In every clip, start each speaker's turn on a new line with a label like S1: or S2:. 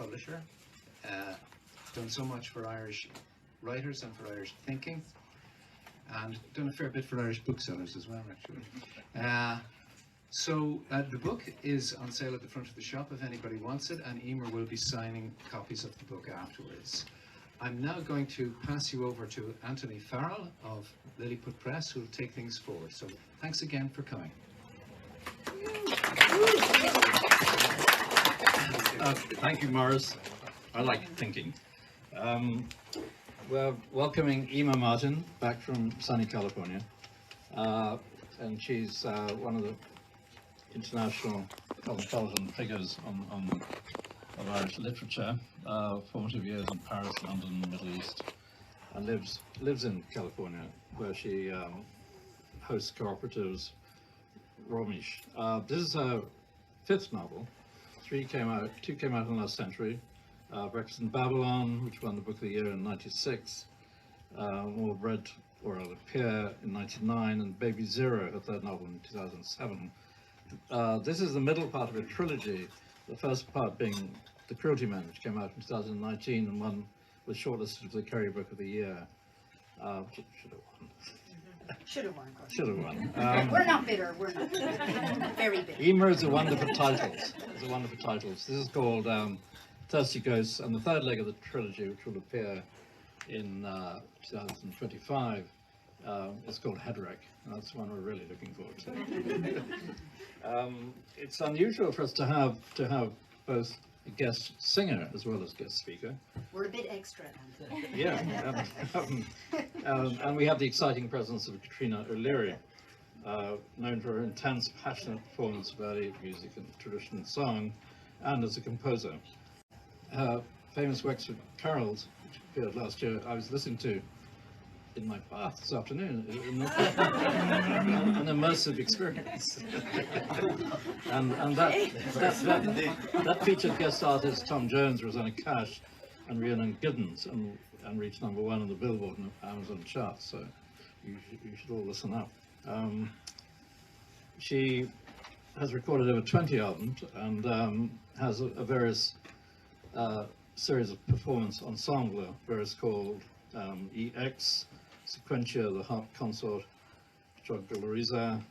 S1: publisher, done so much for Irish writers and for Irish thinking, and done a fair bit for Irish booksellers as well, actually. So the book is on sale at the front of the shop if anybody wants it, and Emer will be signing copies of the book afterwards. I'm now going to pass you over to Anthony Farrell of Lilliput Press, who will take things forward. So thanks again for coming.
S2: Thank you, Morris. I like thinking. We're welcoming Emer Martin back from sunny California, and she's one of the international cosmopolitan figures of Irish literature. Formative years in Paris, London, Middle East, and lives in California, where she hosts cooperatives. Romish. This is her fifth novel. Two came out in the last century. Breakfast in Babylon, which won the Book of the Year in '96, or Red or I'll Appear in '99, and Baby Zero, her third novel, in 2007. This is the middle part of a trilogy, the first part being The Cruelty Men, which came out in 2019 and was shortlisted for the Kerry Book of the Year. Should have won.
S3: Should have won.
S2: Should have won.
S3: We're not bitter. We're not very bitter.
S2: Emer is a wonderful titles. This is called Thirsty Ghosts, and the third leg of the trilogy, which will appear in 2025, is called Hedrick, and that's one we're really looking forward to. It's unusual for us to have both a guest singer as well as guest speaker.
S3: We're a bit extra.
S2: Yeah, and we have the exciting presence of Katrina O'Leary, known for her intense, passionate performance of early music and traditional song, and as a composer. Her famous Wexford carols, which appeared last year, I was listening to in my bath this afternoon, an immersive experience. and that featured guest artists Tom Jones, Rosanna Cash, and Rhiannon Giddens, and reached #1 on the Billboard and Amazon charts. So you should all listen up. She has recorded over 20 albums and has a various series of performance ensemble, various called EX, Sequentia, the Harp Consort, Jogloriza,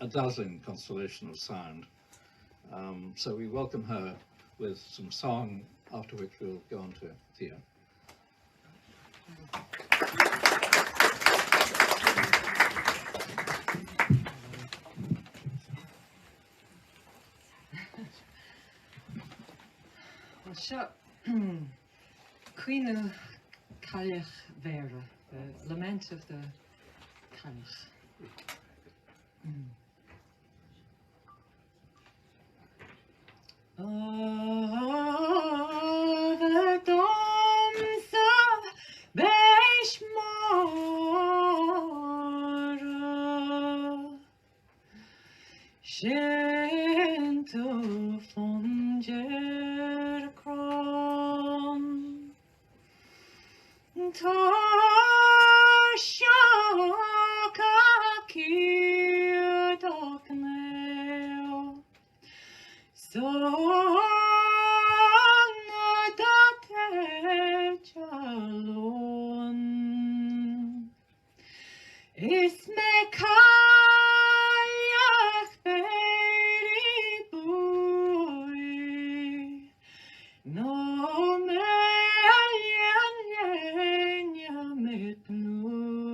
S2: a dazzling constellation of sound. So we welcome her with some song, after which we'll go on to Thea.
S4: Sure. Queen Cailleach Vera, the Lament of the Cailleach. The Doms of Beishmara, Shinto Fonger Kron, Toshaka Kirdokneo, so Isme Cailleach Beiri Bui, no Melian Yenya Mitnui,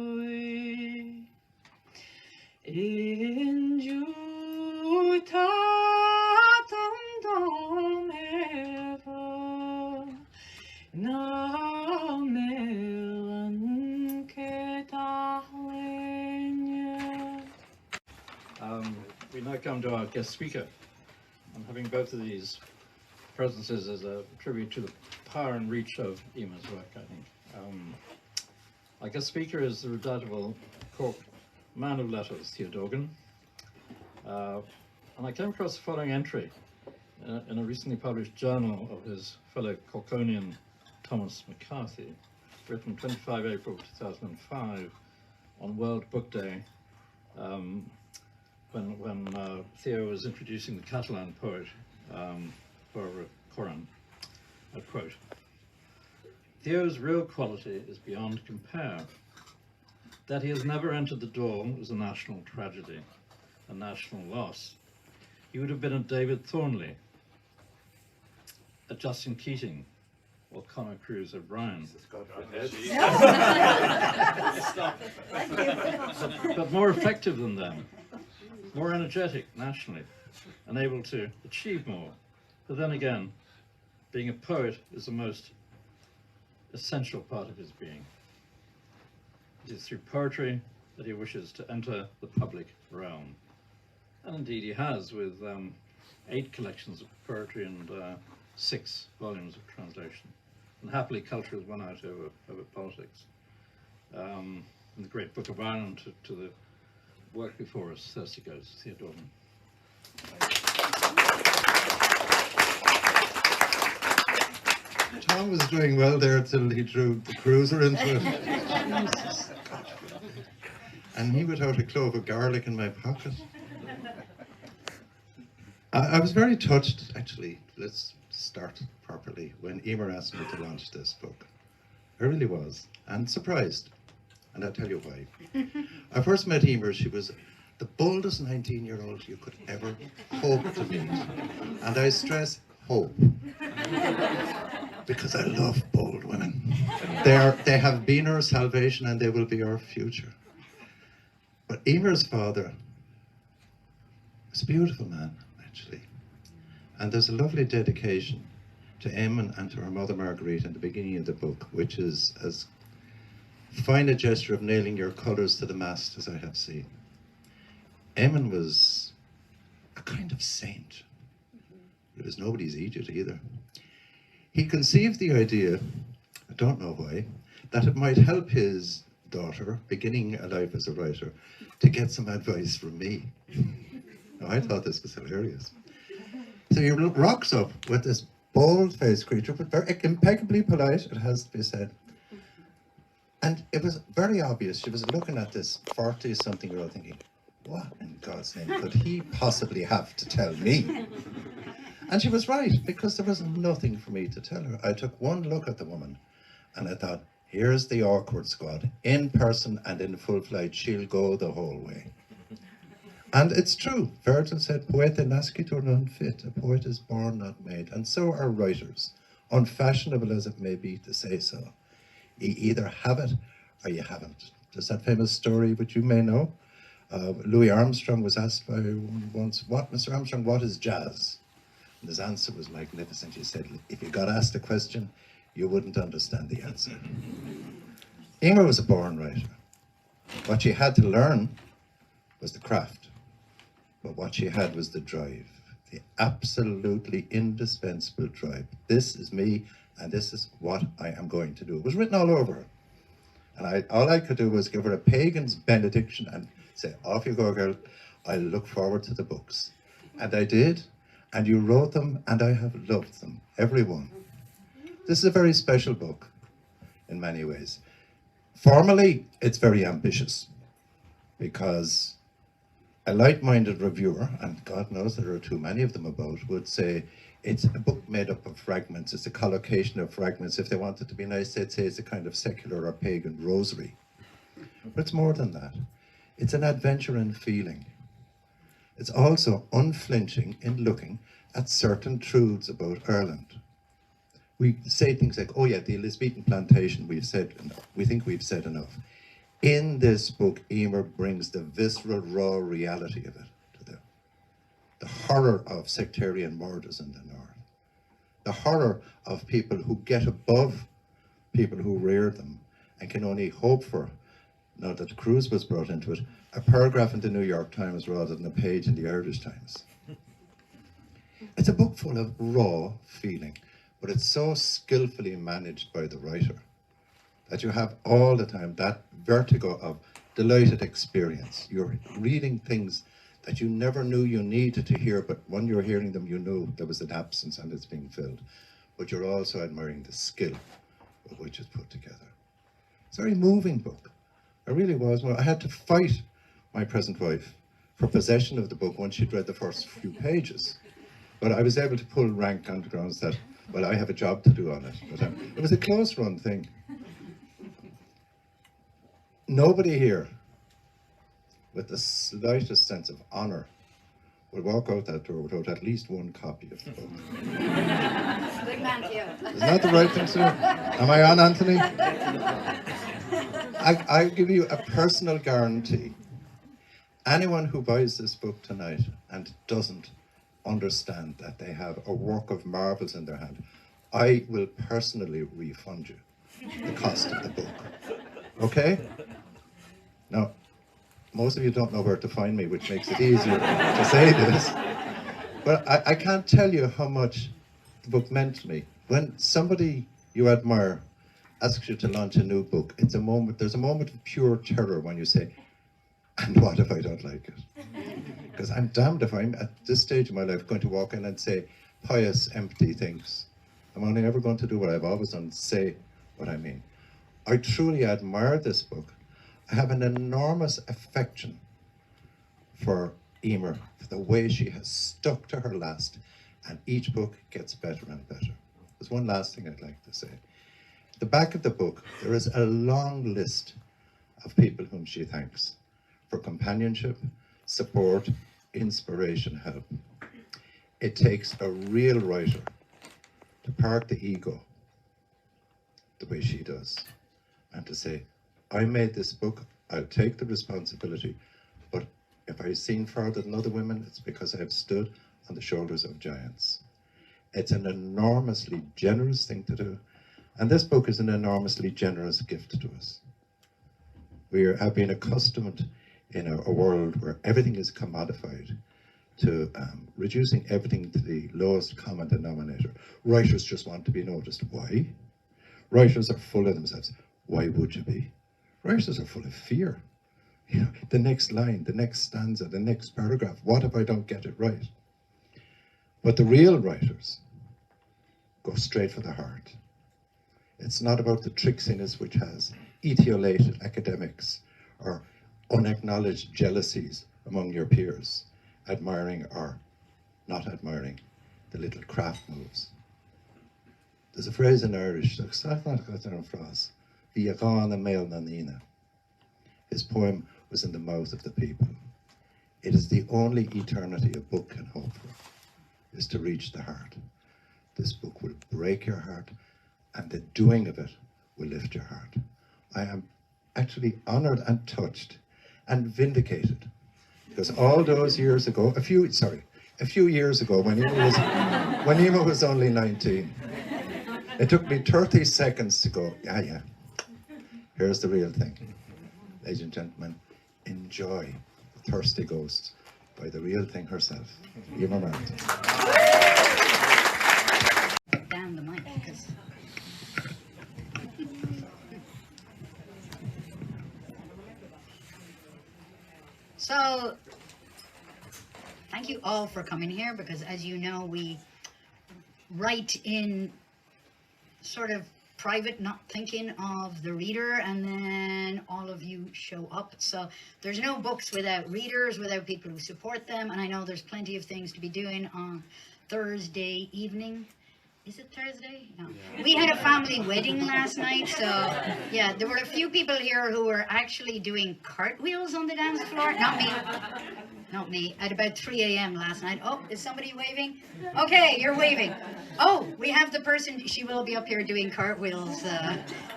S4: in Juta Tondom Eva, na Melan Ketahlen.
S2: We now come to our guest speaker. I'm having both of these presences as a tribute to the power and reach of Emer's work, I think. Our guest speaker is the redoubtable Cork man of letters, Theo Dorgan. And I came across the following entry in a recently published journal of his fellow Corkonian Thomas McCarthy, written 25 April 2005 on World Book Day, when Theo was introducing the Catalan poet, Barbara Coran. I quote, "Theo's real quality is beyond compare. That he has never entered the door is a national tragedy, a national loss. He would have been a David Thornley, a Justin Keating, or Conor Cruise O'Brien. But more effective than them, more energetic nationally, and able to achieve more. But then again, being a poet is the most essential part of his being. It is through poetry that he wishes to enter the public realm. And indeed he has, with 8 collections of poetry and 6 volumes of translation. And happily culture has won out over politics. And the great Book of Ireland to the work before us, thirsty goes, Theodore.
S5: Tom was doing well there till he drew the cruiser into it. And he without a clove of garlic in my pocket. I was very touched, actually. Let's start properly. When Emer asked me to launch this book, I really was, and surprised. And I'll tell you why. I first met Emer, she was the boldest 19-year-old you could ever hope to meet. And I stress hope. Because I love bold women. They have been our salvation and they will be our future. But Emer's father was a beautiful man, actually. And there's a lovely dedication to Eamon and to her mother Marguerite in the beginning of the book, which is as fine a gesture of nailing your colours to the mast as I have seen. Eamon was a kind of saint. It was nobody's Egypt either. He conceived the idea, I don't know why, that it might help his daughter, beginning a life as a writer, to get some advice from me. Now, I thought this was hilarious. So he rocks up with this bold-faced creature, but very impeccably polite, it has to be said. And it was very obvious, she was looking at this 40-something-year-old thinking, what in God's name could he possibly have to tell me? And she was right, because there was nothing for me to tell her. I took one look at the woman, and I thought, here's the awkward squad. In person and in full flight, she'll go the whole way. And it's true. Virgil said, poeta nascitur non fit. A poet is born, not made. And so are writers, unfashionable as it may be to say so. You either have it or you haven't. There's that famous story which you may know. Louis Armstrong was asked by once, Mr. Armstrong, what is jazz? And his answer was magnificent. He said, if you got asked a question, you wouldn't understand the answer. Emer was a born writer. What she had to learn was the craft. But what she had was the drive, the absolutely indispensable drive. This is me, and this is what I am going to do. It was written all over her. And all I could do was give her a pagan's benediction and say, off you go, girl. I look forward to the books. And I did. And you wrote them, and I have loved them, every one. This is a very special book, in many ways. Formally, it's very ambitious, because a light-minded reviewer, and God knows there are too many of them about, would say it's a book made up of fragments, it's a collocation of fragments. If they wanted to be nice, they'd say it's a kind of secular or pagan rosary. But it's more than that. It's an adventure in feeling. It's also unflinching in looking at certain truths about Ireland. We say things like, oh yeah, the Elizabethan plantation, we think we've said enough. In this book, Emer brings the visceral, raw reality of it to the horror of sectarian murders in the north, the horror of people who get above people who rear them and can only hope for, now that Cruise was brought into it, a paragraph in the New York Times rather than a page in the Irish Times. It's a book full of raw feeling, but it's so skillfully managed by the writer that you have all the time that vertigo of delighted experience. You're reading things that you never knew you needed to hear, but when you're hearing them, you knew there was an absence and it's being filled. But you're also admiring the skill of which it's put together. It's a very moving book. It really was. Well, I had to fight my present wife for possession of the book once she'd read the first few pages. But I was able to pull rank on the grounds that Well, I have a job to do on it, but it was a close run thing. Nobody here with the slightest sense of honour will walk out that door without at least one copy of the book.
S3: Good man to you.
S5: Isn't that the right thing to do? Am I on, Anthony? I give you a personal guarantee. Anyone who buys this book tonight and doesn't understand that they have a work of marvels in their hand, I will personally refund you the cost of the book. Okay? Now, most of you don't know where to find me, which makes it easier to say this. But I can't tell you how much the book meant to me. When somebody you admire asks you to launch a new book, there's a moment of pure terror when you say, and what if I don't like it? Because I'm damned if I'm, at this stage of my life, going to walk in and say pious, empty things. I'm only ever going to do what I've always done, say what I mean. I truly admire this book. I have an enormous affection for Emer, for the way she has stuck to her last, and each book gets better and better. There's one last thing I'd like to say. At the back of the book, there is a long list of people whom she thanks for companionship, support, inspiration, help. It takes a real writer to park the ego the way she does and to say, I made this book, I'll take the responsibility, but if I've seen farther than other women, it's because I've stood on the shoulders of giants. It's an enormously generous thing to do, and this book is an enormously generous gift to us. We have been accustomed in a world where everything is commodified to reducing everything to the lowest common denominator. Writers just want to be noticed. Why? Writers are full of themselves. Why would you be? Writers are full of fear. You know, the next line, the next stanza, the next paragraph. What if I don't get it right? But the real writers go straight for the heart. It's not about the tricksiness which has etiolated academics or unacknowledged jealousies among your peers, admiring or not admiring the little craft moves. There's a phrase in Irish, his poem was in the mouth of the people. It is the only eternity a book can hope for, is to reach the heart. This book will break your heart, and the doing of it will lift your heart. I am actually honoured and touched and vindicated, because all those years ago, a few years ago, when Ema was only 19, it took me 30 seconds to go, yeah, here's the real thing. Ladies and gentlemen, enjoy The Thirsty Ghost by the real thing herself, Ema Martin.
S3: Down the mic, because so thank you all for coming here, because as you know, we write in sort of private, not thinking of the reader, and then all of you show up. So there's no books without readers, without people who support them, and I know there's plenty of things to be doing on Thursday evening. Is it Thursday? No. Yeah. We had a family wedding last night, so yeah, there were a few people here who were actually doing cartwheels on the dance floor. Not me, at about 3 a.m. last night. Oh, is somebody waving? Okay, you're waving. Oh, we have the person, she will be up here doing cartwheels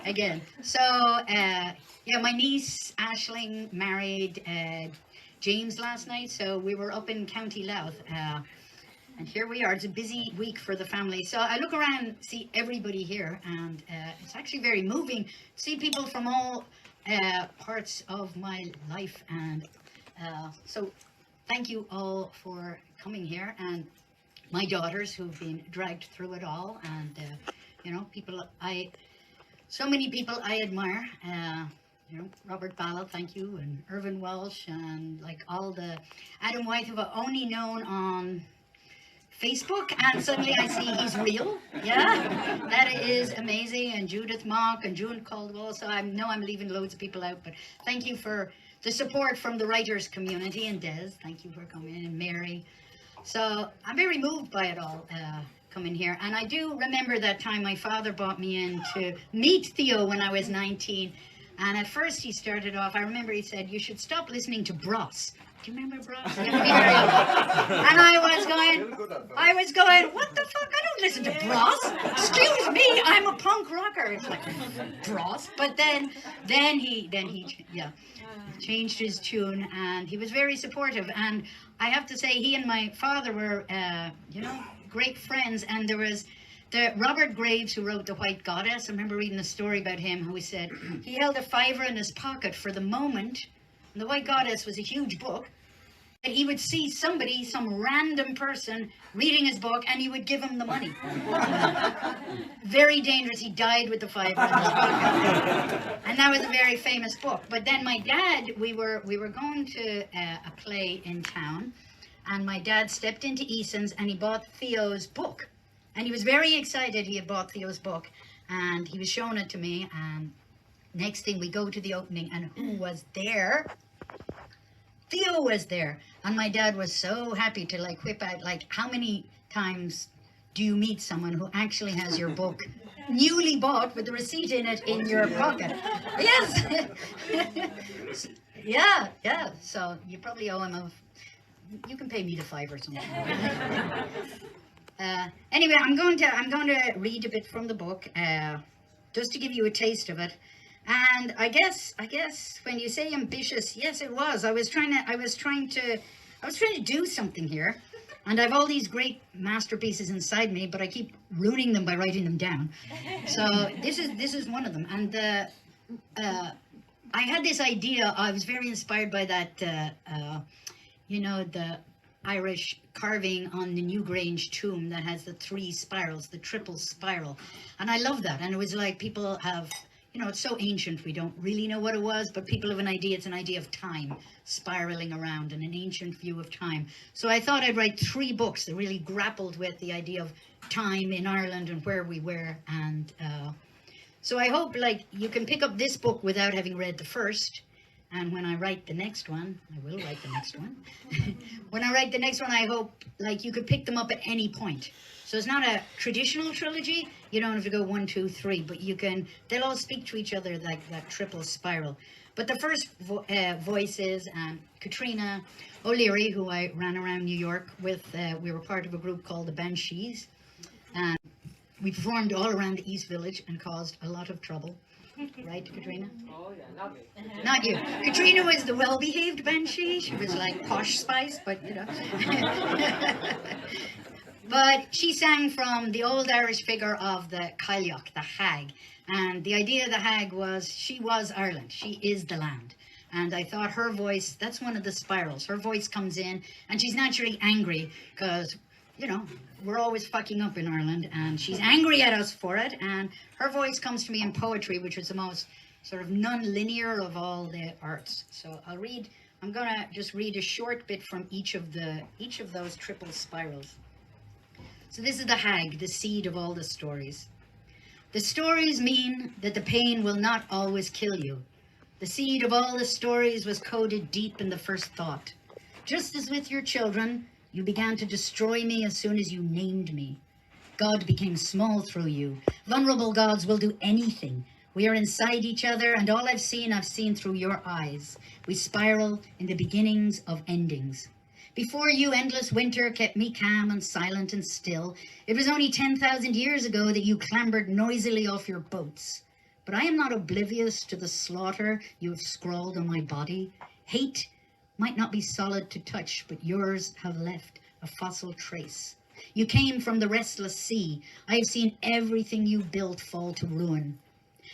S3: again. So, yeah, my niece, Aisling, married James last night, so we were up in County Louth. And here we are. It's a busy week for the family. So I look around, see everybody here, and it's actually very moving to see people from all parts of my life. And so thank you all for coming here, and my daughters who've been dragged through it all, and you know, so many people I admire. You know, Robert Ballard, thank you, and Irvin Welsh, and like all the Adam White who I've only known on Facebook, and suddenly I see he's real. Yeah, that is amazing. And Judith Mock and June Caldwell. So I know I'm leaving loads of people out, but thank you for the support from the writers community, and Des, thank you for coming, and Mary. So I'm very moved by it all, come in here. And I do remember that time my father brought me in to meet Theo when I was 19. And at first he started off, I remember he said, you should stop listening to Bros. Do you remember Bros? And I was going, what the fuck? I don't listen to Bros. Excuse me, I'm a punk rocker. It's like, Bros. But then he changed his tune, and he was very supportive. And I have to say, he and my father were, great friends. And there was Robert Graves, who wrote The White Goddess. I remember reading a story about him, who he said he held a $5 in his pocket for the moment. And The White Goddess was a huge book. And he would see somebody, some random person, reading his book, and he would give him the money. Very dangerous. He died with the $5 in his pocket. And that was a very famous book. But then my dad, we were going to a play in town, and my dad stepped into Eason's, and he bought Theo's book. And he was very excited he had bought Theo's book, and he was showing it to me, and next thing we go to the opening, and who was there? Theo was there. And my dad was so happy to like whip out, like, how many times do you meet someone who actually has your book newly bought with the receipt in it in your pocket? Yes. yeah. So you probably owe him you can pay me the $5 or something. Anyway, I'm going to read a bit from the book, just to give you a taste of it. And I guess when you say ambitious, yes, it was. I was trying to do something here, and I've all these great masterpieces inside me, but I keep ruining them by writing them down. So this is one of them. And I had this idea. I was very inspired by that, the Irish carving on the Newgrange tomb that has the 3 spirals, the triple spiral, and I love that. And it was like people have. It's so ancient, we don't really know what it was, but people have an idea. It's an idea of time spiraling around and an ancient view of time. So I thought I'd write 3 books that really grappled with the idea of time in Ireland and where we were. And so I hope, you can pick up this book without having read the first. And when I write the next one, I will write the next one. When I write the next one, I hope, you could pick them up at any point. So it's not a traditional trilogy. You don't have to go 1, 2, 3, but they'll all speak to each other like that triple spiral. But the first voices, Katrina O'Leary, who I ran around New York with, we were part of a group called the Banshees. And we performed all around the East Village and caused a lot of trouble. Right, Katrina?
S6: Oh, yeah, not me.
S3: Not you. Katrina was the well-behaved Banshee. She was like Posh Spice, but But she sang from the old Irish figure of the Cailleach, the hag. And the idea of the hag was she was Ireland. She is the land. And I thought her voice, that's one of the spirals. Her voice comes in, and she's naturally angry because, we're always fucking up in Ireland, and she's angry at us for it. And her voice comes to me in poetry, which is the most sort of non-linear of all the arts. So I'm going to just read a short bit from each of those triple spirals. So this is the hag, the seed of all the stories. The stories mean that the pain will not always kill you. The seed of all the stories was coded deep in the first thought. Just as with your children, you began to destroy me as soon as you named me. God became small through you. Vulnerable gods will do anything. We are inside each other, and all I've seen through your eyes. We spiral in the beginnings of endings. Before you, endless winter kept me calm and silent and still. It was only 10,000 years ago that you clambered noisily off your boats. But I am not oblivious to the slaughter you have scrawled on my body. Hate might not be solid to touch, but yours have left a fossil trace. You came from the restless sea. I have seen everything you built fall to ruin.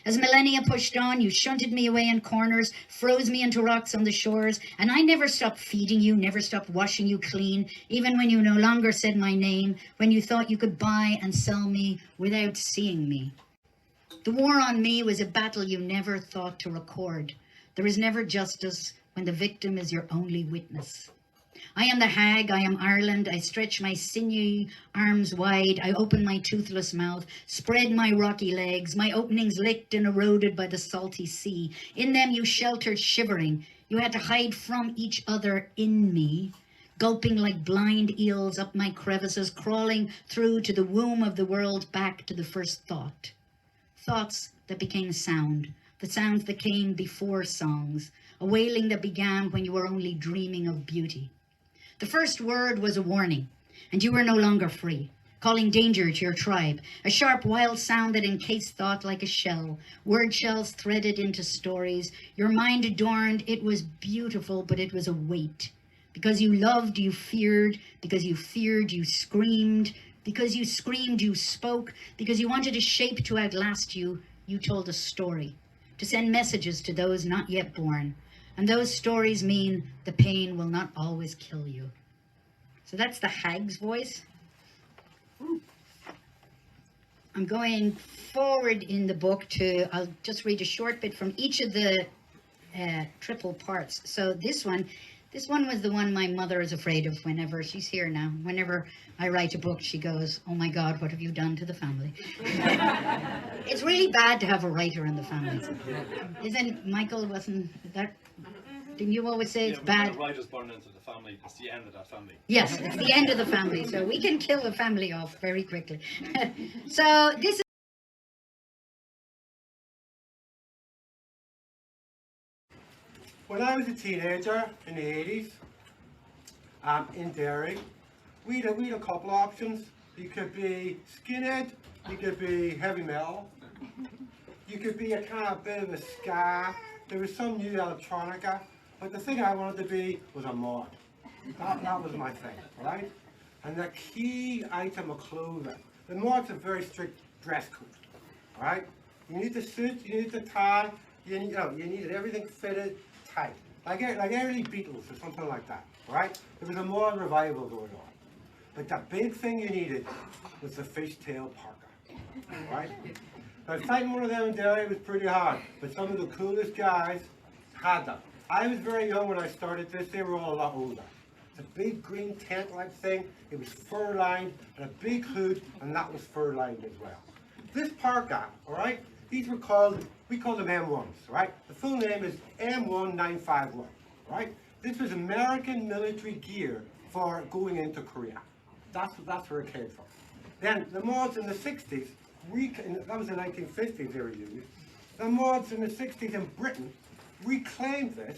S3: As millennia pushed on, you shunted me away in corners, froze me into rocks on the shores, and I never stopped feeding you, never stopped washing you clean, even when you no longer said my name, when you thought you could buy and sell me without seeing me. The war on me was a battle you never thought to record. There is never justice when the victim is your only witness. I am the hag, I am Ireland, I stretch my sinewy arms wide, I open my toothless mouth, spread my rocky legs, my openings licked and eroded by the salty sea. In them you sheltered shivering, you had to hide from each other in me. gulping like blind eels up my crevices, crawling through to the womb of the world, back to the first thought. Thoughts that became sound, the sounds that came before songs, a wailing that began when you were only dreaming of beauty. The first word was a warning, and you were no longer free, calling danger to your tribe, a sharp, wild sound that encased thought like a shell, word shells threaded into stories, your mind adorned. It was beautiful, but it was a weight. Because you loved, you feared. Because you feared, you screamed. Because you screamed, you spoke. Because you wanted a shape to outlast you, you told a story, to send messages to those not yet born. And those stories mean the pain will not always kill you. So that's the hag's voice. I'm going forward in the book I'll just read a short bit from each of the triple parts. So this one was the one my mother is afraid of whenever she's here now. Whenever I write a book, she goes, "Oh my God, what have you done to the family?" It's really bad to have a writer in the family. Isn't Michael, didn't you always say it's bad?
S6: When a writer's born into the family, it's the end of that family.
S3: Yes, it's the end of the family, so we can kill a family off very quickly. So this is...
S7: When I was a teenager in the 80s, in Derry, we had a couple of options. You could be skinhead, you could be heavy metal, you could be a kind of bit of a ska. There was some new electronica, but the thing I wanted to be was a mod. That was my thing, right? And the key item of clothing. The mod's a very strict dress code, right? You need the suit, you need the tie, you need everything fitted tight, like early Beatles or something like that, right? There was a mod revival going on. But the big thing you needed was the fishtail parka, right? Now, finding one of them in Derry was pretty hard, but some of the coolest guys had them. I was very young when I started this. They were all a lot older. It's a big green tent-like thing. It was fur-lined and a big hood, and that was fur-lined as well. This parka, all right, we call them M1s, right? The full name is M1951, right? This was American military gear for going into Korea. That's where it came from. Then the mods in the 60s, that was the 1950s they were used. The mods in the 60s in Britain reclaimed this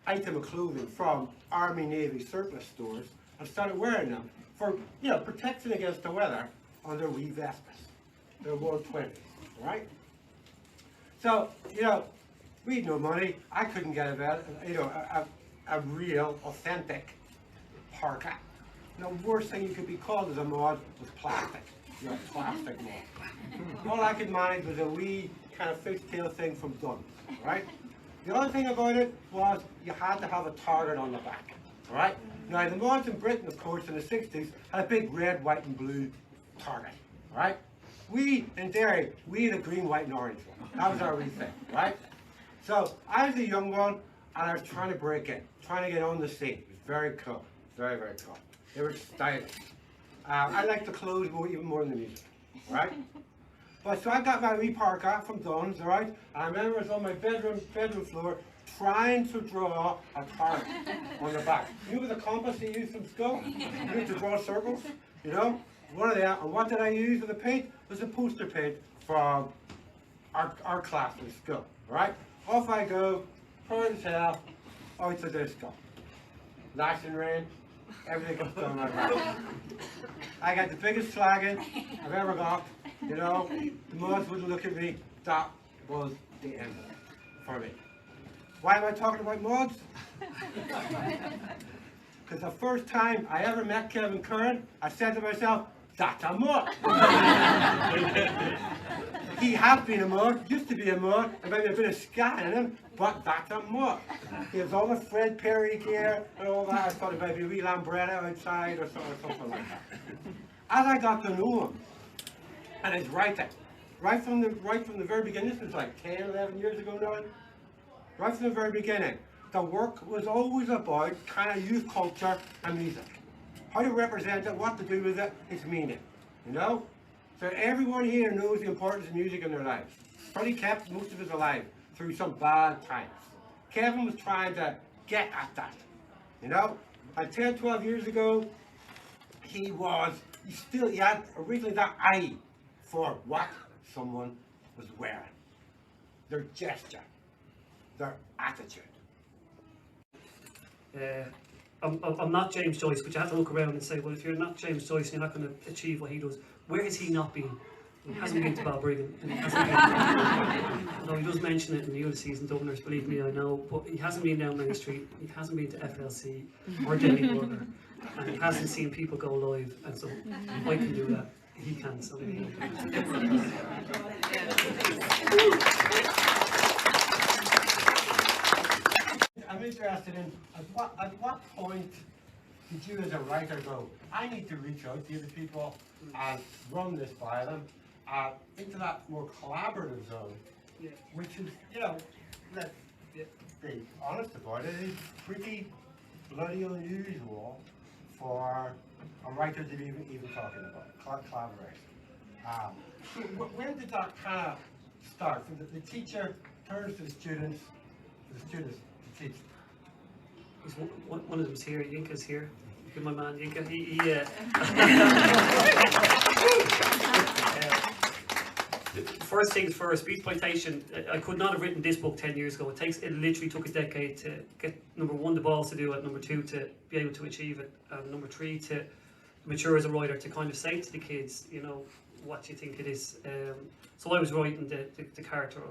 S7: item of clothing from Army, Navy surplus stores and started wearing them for, protection against the weather on their wee Vespas, their 120s, right? So, we had no money. I couldn't get a real, authentic parka. The worst thing you could be called as a mod was plastic. Plastic mod. All I could manage was a wee kind of fishtail thing from Dublin, right? The other thing about it was you had to have a target on the back, right? Now the mods in Britain, of course, in the 60s had a big red, white and blue target, right? We, in Derry, we had a green, white and orange one. That was our wee thing, right? So I was a young one and I was trying to break in, trying to get on the scene. It was very cool, very, very cool. They were stylish. I like the clothes even more than the music, right? But so I got my wee parka from Dunn's, all right? And I remember I was on my bedroom floor trying to draw a target on the back. You know with the compass you use from school? You need to draw circles, One of them. And what did I use with the paint? It was a poster paint from our class in school, all right? Off I go, proud as hell, out to disco. Lashing rain. Everything goes down my back. I got the biggest flagging I've ever got, The mods wouldn't look at me. That was the end of it for me. Why am I talking about mods? Because the first time I ever met Kevin Curran, I said to myself, that's a mod. He had been a mod, used to be a mod, and maybe a bit of ska in him, but that's a mod. He has all the Fred Perry gear and all that. I thought it might be a wee lambretta outside or something like that. As I got to know him, and his writing, right from the very beginning, this was like 10, 11 years ago now, right from the very beginning, the work was always about kind of youth culture and music. How to represent it, what to do with it, its meaning, So everyone here knows the importance of music in their lives. Probably kept most of us alive through some bad times. Kevin was trying to get at that, And 10, 12 years ago, he had originally that eye for what someone was wearing, their gesture, their attitude.
S8: I'm not James Joyce, but you have to look around and say, well, if you're not James Joyce, you're not going to achieve what he does. Where has he not been? He hasn't been to Balbriggan, and he hasn't been. Although he does mention it in the Ulysses and Dubliners, believe me, I know. But he hasn't been down Main Street. He hasn't been to FLC or Delhi Burger, and he hasn't seen people go live. And so I can do that. He can. So
S7: I'm interested in at what point did you as a writer go, I need to reach out to the people and run this by them into that more collaborative zone, which is, let's be honest about it, is pretty bloody unusual for a writer to be even talking about collaboration. So when did that kind of start? So the teacher turns to the students to teach.
S8: one of them's here. Yinka's here. Look at my man Yinka. First things first, speech citation. I could not have written this book 10 years ago. It literally took a decade to get, number one, the balls to do it, number two, to be able to achieve it, and number three, to mature as a writer, to kind of say to the kids, what do you think it is. So I was writing the character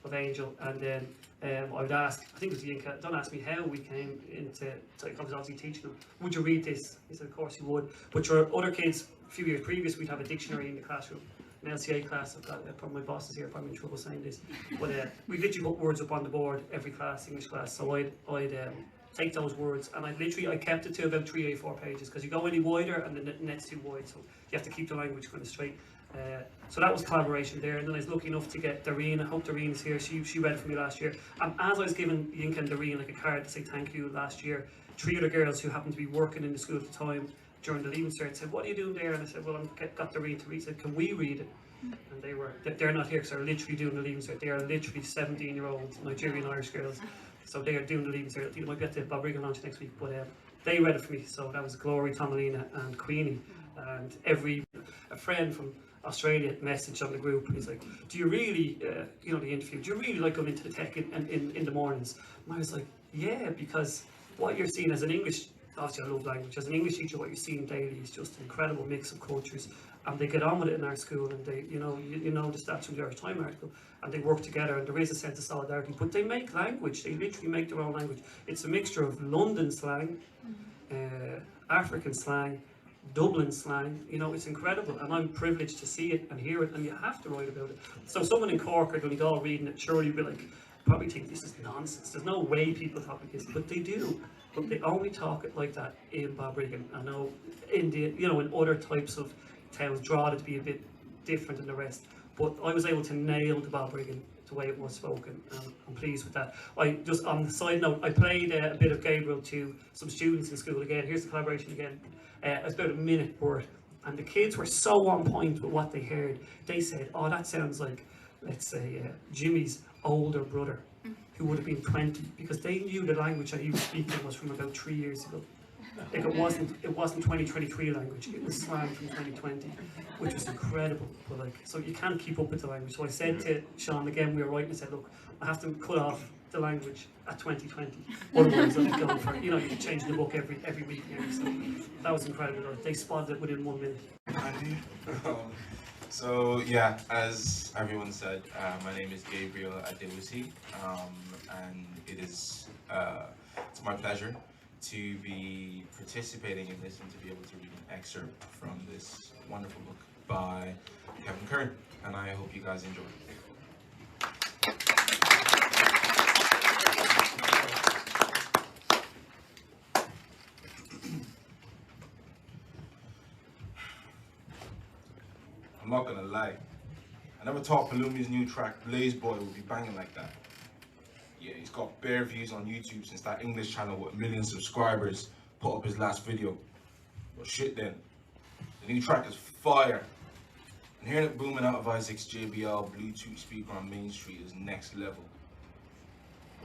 S8: of Angel, and then I would ask, I think it was Yinka, don't ask me how we came into, I was obviously teaching him, would you read this? He said, of course you would. But your other kids, a few years previous, we'd have a dictionary in the classroom, an LCA class. I've got, probably my boss is here, probably in trouble saying this, but we literally put words up on the board every class, English class, so I'd take those words, and I kept it to about 3 A4 pages, because you go any wider and the net's too wide, so you have to keep the language kind of straight. So that was collaboration there, and then I was lucky enough to get Doreen. I hope Doreen is here. She read it for me last year, and as I was giving Yinka and Doreen like a card to say thank you last year, 3 other girls who happened to be working in the school at the time during the Leaving Cert said, what are you doing there? And I said, well, I've got Doreen to read. Said, can we read it? And they're not here because they're literally doing the Leaving Cert. They are literally 17-year-old Nigerian Irish girls, so they are doing the Leaving Cert. I think they might be at the Balbriggan launch next week, but they read it for me. So that was Glory, Tomalina and Queenie, and a friend from Australia messaged on the group. He's like, do you really, the interview, do you really like going into the tech in the mornings? And I was like, yeah, because what you're seeing as an English, obviously I love language, as an English teacher, what you're seeing daily is just an incredible mix of cultures, and they get on with it in our school, and they, you know the stats from the Irish Time article, and they work together, and there is a sense of solidarity, but they make language, they literally make their own language. It's a mixture of London slang, African slang, Dublin slang, it's incredible, and I'm privileged to see it and hear it, and you have to write about it. So someone in Cork or Donegal reading it, surely be like, probably think this is nonsense, there's no way people talk like this, but they do. But they only talk it like that in Balbriggan. I know in in other types of towns, Drogheda to be a bit different than the rest, but I was able to nail the Balbriggan the way it was spoken, and I'm pleased with that. Just on the side note, I played a bit of Gabriel to some students in school again. Here's the collaboration again. It's about a minute worth, and the kids were so on point with what they heard. They said, oh, that sounds like, let's say, Jimmy's older brother, who would have been 20, because they knew the language that he was speaking was from about 3 years ago. Like it wasn't 2023 language, it was slang from 2020, which was incredible. But so you can't keep up with the language. So I said to Sean again, we were writing, I said, look, I have to cut off the language at 2020. Otherwise I'll be going for, you can change the book every week now. So that was incredible. They spotted it within 1 minute.
S9: So yeah, as everyone said, my name is Gabriel Adewusi, and it's my pleasure to be participating in this and to be able to read an excerpt from this wonderful book by Kevin Kern, and I hope you guys enjoy. I'm not gonna lie, I never thought Palumi's new track, Blaze Boy, would be banging like that. Yeah, he's got bare views on YouTube since that English channel with 1 million subscribers put up his last video. But shit then, the new track is fire. And hearing it booming out of Isaac's JBL Bluetooth speaker on Main Street is next level.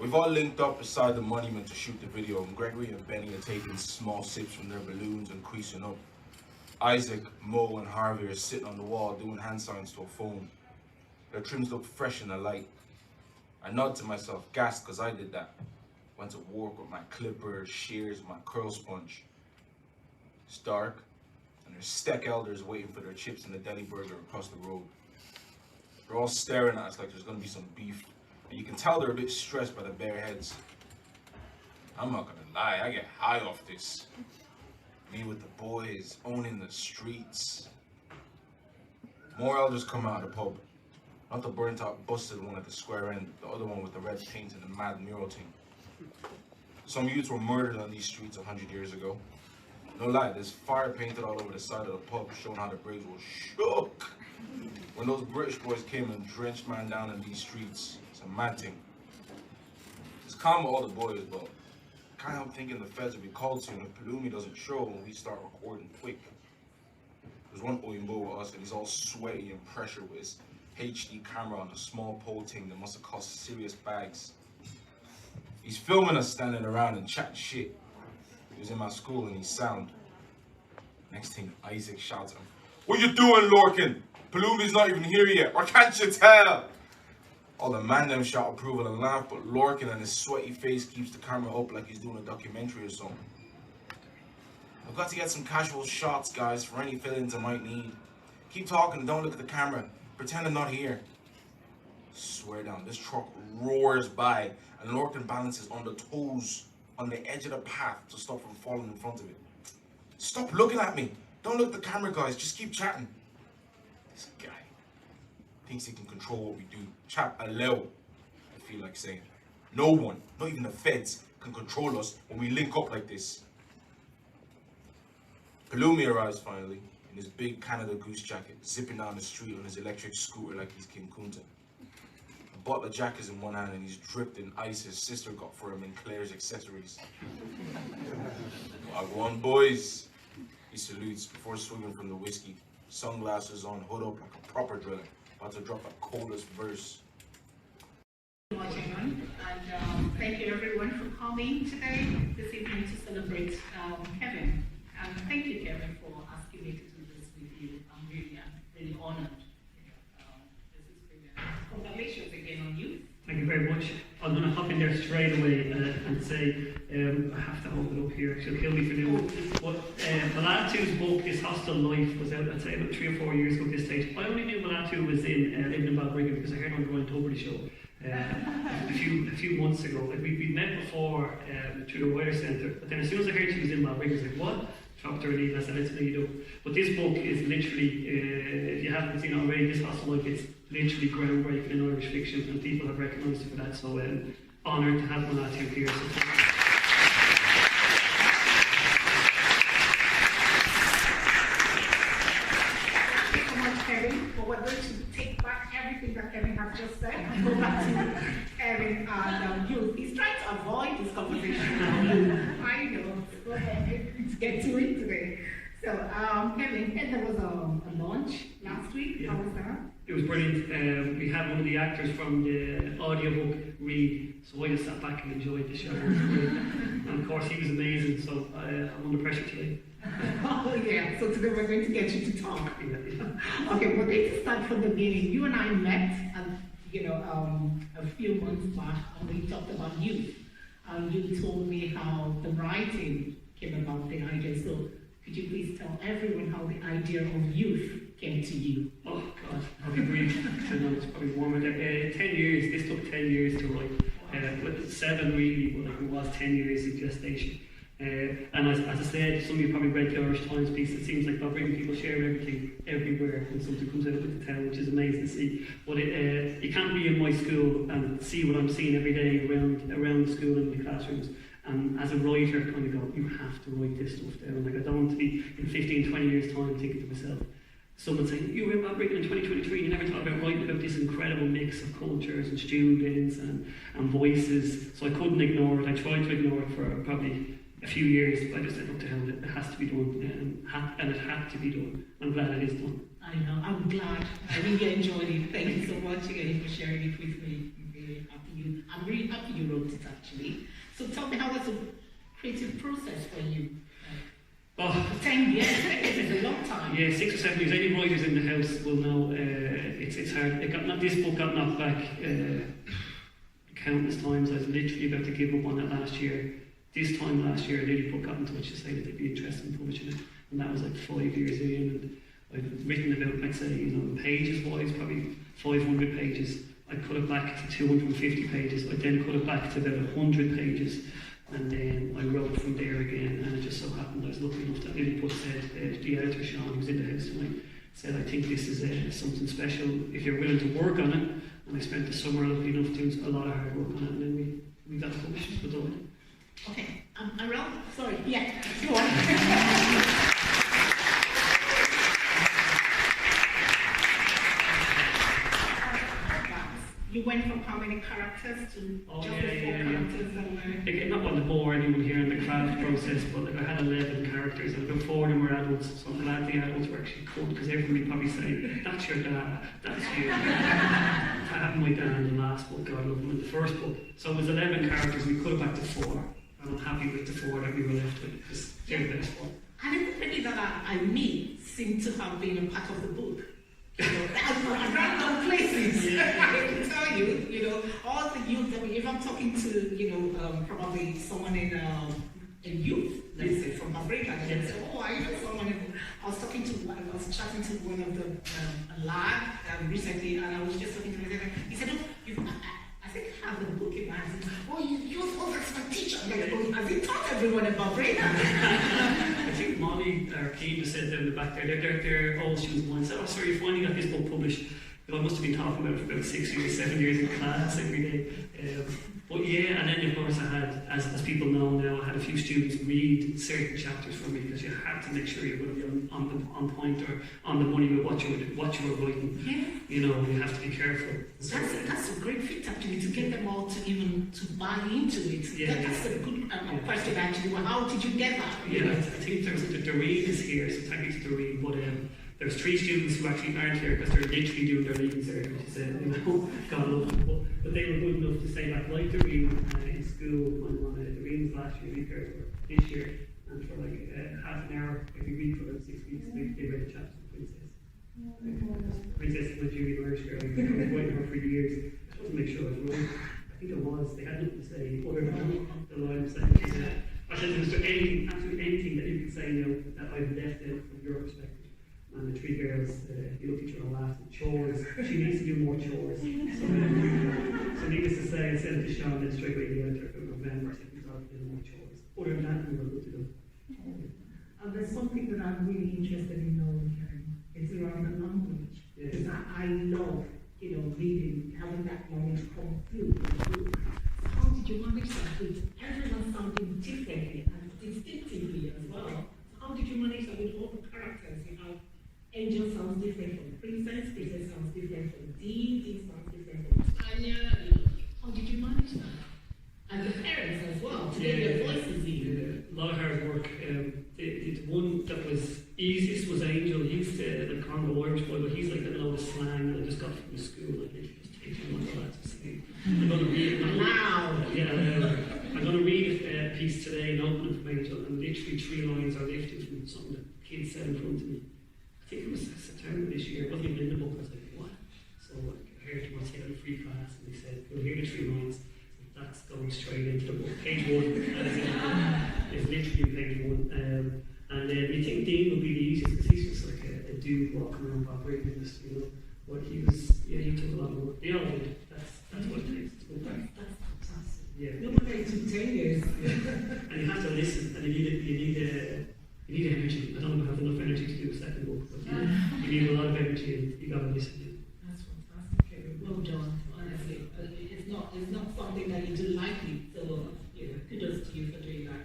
S9: We've all linked up beside the monument to shoot the video, and Gregory and Benny are taking small sips from their balloons and creasing up. Isaac, Mo, and Harvey are sitting on the wall doing hand signs to a phone. Their trims look fresh in the light. I nod to myself, gassed because I did that. Went to work with my clippers, shears, my curl sponge. It's dark, and there's Steck elders waiting for their chips and the deli burger across the road. They're all staring at us like there's gonna be some beef, and you can tell they're a bit stressed by the bare heads. I'm not gonna lie, I get high off this. Me with the boys, owning the streets. More elders come out of the pub. Not the burnt out busted one at the square end, the other one with the red paint and the mad mural thing. Some youths were murdered on these streets 100 years ago. No lie, there's fire painted all over the side of the pub showing how the braves were shook when those British boys came and drenched man down in these streets. It's a mad thing. It's calm with all the boys, but I can't help thinking the feds will be called soon if Palumi doesn't show when we start recording quick. There's one Oyinbo with us and he's all sweaty and pressure with his HD camera on a small pole thing that must have cost serious bags. He's filming us standing around and chatting shit. He was in my school and he's sound. Next thing, Isaac shouts at him, "What you doing, Lorcan? Palumi's not even here yet, or can't you tell?" All the man them shout approval and laugh, but Lorcan and his sweaty face keeps the camera up like he's doing a documentary or something. I've got to get some casual shots, guys, for any fill-ins I might need. Keep talking and don't look at the camera. Pretend I'm not here. Swear down, this truck roars by and Lorcan balances on the toes on the edge of the path to stop from falling in front of it. Stop looking at me. Don't look at the camera, guys. Just keep chatting. This guy thinks he can control what we do. Chat aloud, I feel like saying. No one, not even the feds, can control us when we link up like this. Palumi arrives finally in his big Canada Goose jacket, zipping down the street on his electric scooter like he's King Kunta. A bottle of Jack is in one hand and he's dripped in ice his sister got for him in Claire's accessories. Wagwan boys, he salutes before swinging from the whiskey. Sunglasses on, hood up like a proper driller, about to drop a coldest verse.
S10: Everyone, and thank you everyone for coming today, this evening to celebrate Kevin. And thank you, Kevin, for asking me to do this with you. I'm really honored. This is brilliant. Congratulations again on you.
S8: Thank you very much. I'm going to hop in there straight away and say, I have to hold it up here, she'll kill me for doing it. But Malatu's book, His Hostile Life, was out, I'd say, about 3 or 4 years ago at this stage. I only knew Malatu was living in Balbriggan because I heard on the Ryan Tuberty show a few months ago. Like we'd met before through the Weather Centre, but then as soon as I heard she was in Balbriggan, I was like, what? Dropped her leave, I said, let's meet up. But this book is literally, if you haven't seen it already, This Hostile Life, it's literally groundbreaking in Irish fiction, and people have recognised it for that, so honoured to have Malatu here.
S10: Thank you so much, Kevin, but we're going to take back everything that Kevin has just said and go back to Kevin and youth. He's trying to avoid this conversation. I know. Go ahead, let's get to it today. So, Kevin, there was a launch last week.
S8: Yeah.
S10: How was that?
S8: It was brilliant. We had one of the actors from the audiobook read, so I just sat back and enjoyed the show. And of course, he was amazing, so I'm under pressure today.
S10: Oh yeah, so today we're going to get you to talk.
S8: Yeah.
S10: Okay, we're going to start from the beginning. You and I met, a few months back, and we talked about youth. You told me how the writing came about, the idea. So could you please tell everyone how the idea of youth came to you?
S8: Oh God, I'll be brief. I know it's probably warmer there. 10 years, this took 10 years to write. With 7 really, but like it was 10 years of gestation. And as I said, some of you probably read the Irish Times piece. It seems like Balbriggan people share everything everywhere when something comes out with the town, which is amazing to see. But you can't be in my school and see what I'm seeing every day around the school and in the classrooms. And as a writer, kind of go, you have to write this stuff down. Like I don't want to be in 15, 20 years time thinking to myself, someone saying, you were in Balbriggan in 2023, you never thought about writing about this incredible mix of cultures and students and voices. So I couldn't ignore it. I tried to ignore it for probably a few years, but I just said, look to hell, it has to be done, and it had to be done. I'm glad it is done.
S10: I know, I'm glad. I really enjoyed it. Thank you so much again for sharing it with me. I'm really happy I'm really happy you wrote it actually. So tell me, how was the creative process for you?
S8: Oh,
S10: 10 years, it's a long time.
S8: yeah, 6 or 7 years. Any writers in the house will know it's hard. This book got knocked back countless times. I was literally about to give up on it last year. This time last year, Lilliput got in touch to say that they'd be interested in publishing it, and that was like 5 years in. And I've written about, let's say, pages wise, probably 500 pages. I cut it back to 250 pages. I then cut it back to about 100 pages. And then I wrote from there again, and it just so happened I was lucky enough that Lilliput said, the editor Sean, who was in the house tonight, said, I think this is something special if you're willing to work on it. And I spent the summer lucky enough doing a lot of hard work on it, and then we got it published with Dublin.
S10: Okay, around, sorry, yeah, go on. You went from how many characters to just the 4 characters that were...
S8: I'm not want to bore anyone here in the craft process, but like I had 11 characters, and about 4 of them were adults, so I'm glad the adults were actually cut, because everybody probably say, that's your dad, that's you. I have my dad in the last book, God love him, in the first book. So it was 11 characters, we cut it back to 4, and I'm happy with the 4 that we were left with, because they're the best one.
S10: And everybody that I meet seem to have been a part of the book. At random places.
S8: Yeah.
S10: I can tell you, all the youth that if I'm talking to, probably someone in youth, let's say from Africa, they say, oh, I know someone. I was chatting to one of the lad recently, and I was just talking to him. He said, oh, I think I have the book in my hand. Oh, you that's my teacher. I'm like, oh, has he taught everyone about brain?
S8: I think Molly, our Keane, just said down in the back there, they're all students of mine. Said, oh, sorry, you finally got this book published. I must have been talking about it for about 6 years, 7 years in class every day. But yeah, and then of course I had, as people know now, I had a few students read certain chapters for me, because you had to make sure you're going to be on point or on the money with what you were writing.
S10: Yeah.
S8: You have to be careful.
S10: That's a great fit actually, to get them all to buy into it.
S8: Yeah,
S10: that's a good question actually. Well, how did you get that?
S8: Yeah, I think Doreen is here, so thank you to Doreen. But there's 3 students who actually aren't here because they're literally doing their leaving ceremony, which is, God love them. But they were good enough to say that, like Doreen in school, when Doreen's last year, we cared for this year, and for like half an hour every week for about 6 weeks, they read a chapter of Princess. Princess is my junior Irish girl. I've been avoiding her for years. I just want to make sure I was right. I think it was. They had nothing to say other than the line saying, I said, is there anything, absolutely anything that you could say now that I've left out from your perspective? And the 3 girls, you looked at each other and laughed. Chores. She needs to do more chores. So needless to say, I said to Sean then straight away the editor from November, I said, we got to do more chores. Other than that, we were good to go.
S10: And there's something that I'm really interested in knowing, Karen. It's around the language.
S8: Yeah.
S10: Because I love, reading, having that knowledge come through the book. So how did you manage that with everyone sounding differently and distinctively as well? So how did you manage that with all the characters? Angel sounds different from Princess sounds different from Dee sounds different from Tanya. How did you manage that? And the parents as well, to get their voices in.
S8: A lot of hard work. The one that was easiest was Angel. He used to, like Congo Irish boy, but he's like a load of slang that I just got from the school. Like, they just take him one of the lads to see. I'm going to read it. I'm going to read a piece today, an opening from Angel, and literally 3 lines are lifted from something that kids said in front of me. I think it was September this year. It wasn't even in the book. I was like, what? So I heard it once he had a free class, and they said, "We'll hear the 3 lines." That's going straight into the book. Page 1. It's literally page 1. And you think Dean would be the easiest because he's just like a dude walking around operating in this, But he took a lot of work. They all did. That's what it takes to go back.
S10: That's fantastic.
S8: Yeah.
S10: Nobody took 10 years.
S8: And you have to listen, and you need energy. I don't have enough energy to do a second book, but you need a lot of energy, and you got to listen.
S10: That's fantastic. Well done. Honestly, it's not something that you do lightly. So kudos to you for doing that.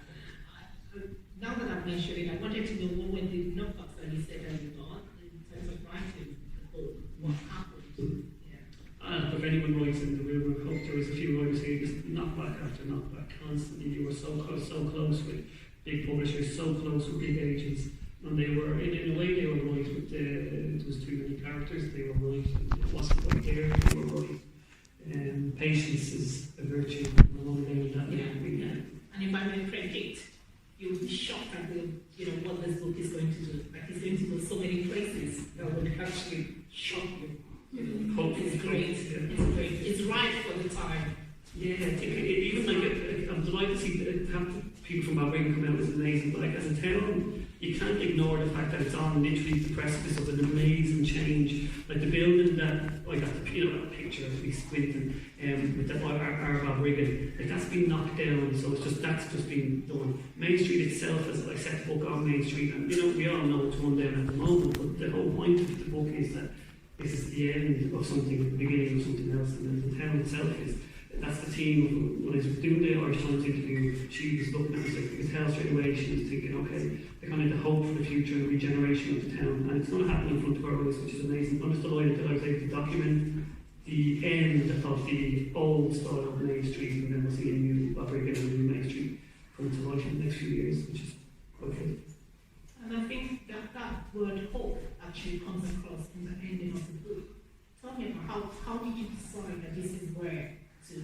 S10: Now that I've mentioned it, I wanted to know what were the knockbacks that you said that you got in terms of writing the book. What happened?
S8: If anyone writes in the room, I hope there was a few writers here just knockback after knockback constantly. You were so close with big publishers, so close with big agents, and they were in a way they were right, but it was too many characters. They were right, it wasn't quite there. They were right. patience is a virtue. Another name that
S10: And if I may predicate, you'll be shocked at what this book is going to do. Like it's going to go so many places that would actually shock you. It's great. It's great. It's right for the time.
S8: Yeah, I think even like I'm delighted to see have people from Balbriggan come out is amazing. But like as a town, you can't ignore the fact that it's on literally the precipice of an amazing change. Like the building that like that that picture of me squinting with that our Balbriggan, like that's been knocked down. So that's just been done. Main Street itself, as I set the book on Main Street, and we all know it's run down at the moment. But the whole point of the book is that this is the end of something, the beginning of something else, and then the town itself is. That's the team. When I was doing the Irish Times interview, she was looking at it, you could tell straight away, she was thinking, okay, they're kind of the hope for the future and the regeneration of the town, and it's going to happen in front of our eyes, which is amazing. I'm just delighted that I was able to document the end of the old style of Main Street, and then we'll see a new Balbriggan and a new Main Street come to life in the next few years, which is quite good.
S10: And I think that word hope actually comes across in the ending of the book. Tell me about how did you decide that this is where to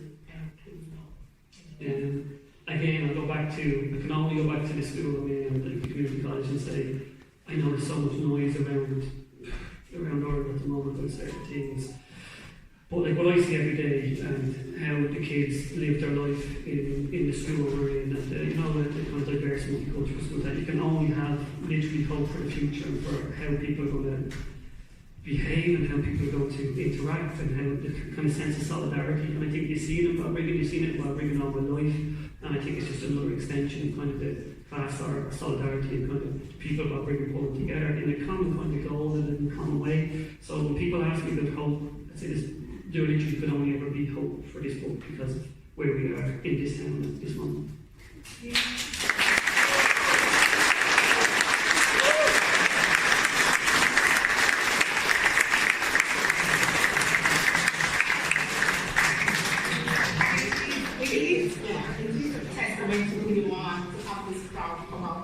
S8: again, I can only go back to the school I'm in, like the community college, and say, I know there's so much noise around Ireland at the moment with certain things. But like what I see every day and how the kids live their life in the school we're in, and the kind of diverse multicultural school, that you can only have literally hope for the future and for how people are going to behave and how people are going to interact and how the kind of sense of solidarity. And I think you've seen it while bringing all my life, and I think it's just another extension of kind of the class or solidarity and kind of people while bringing pulling together in a common kind of goal and in a common way. So when people ask me about hope, I say there literally could only ever be hope for this book because of where we are in this town at this moment.
S10: Yeah.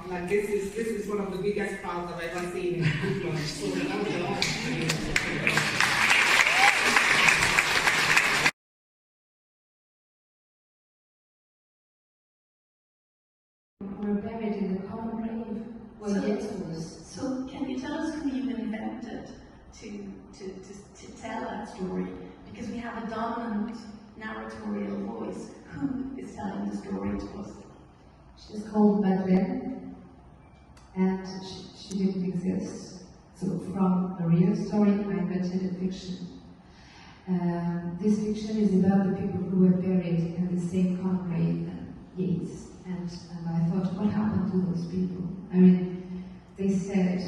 S10: Like this is one of the biggest crowds I've ever seen in Dublin. So
S11: we're buried in the common grave where yet was.
S12: So can you tell us who you invented to tell that story? Because we have a dominant narratorial voice. Who is telling the story to us?
S11: She's called Madeleine, and she didn't exist. So from a real story, I invented a fiction. This fiction is about the people who were buried in the same common grave and Yates. And I thought, what happened to those people? I mean, they said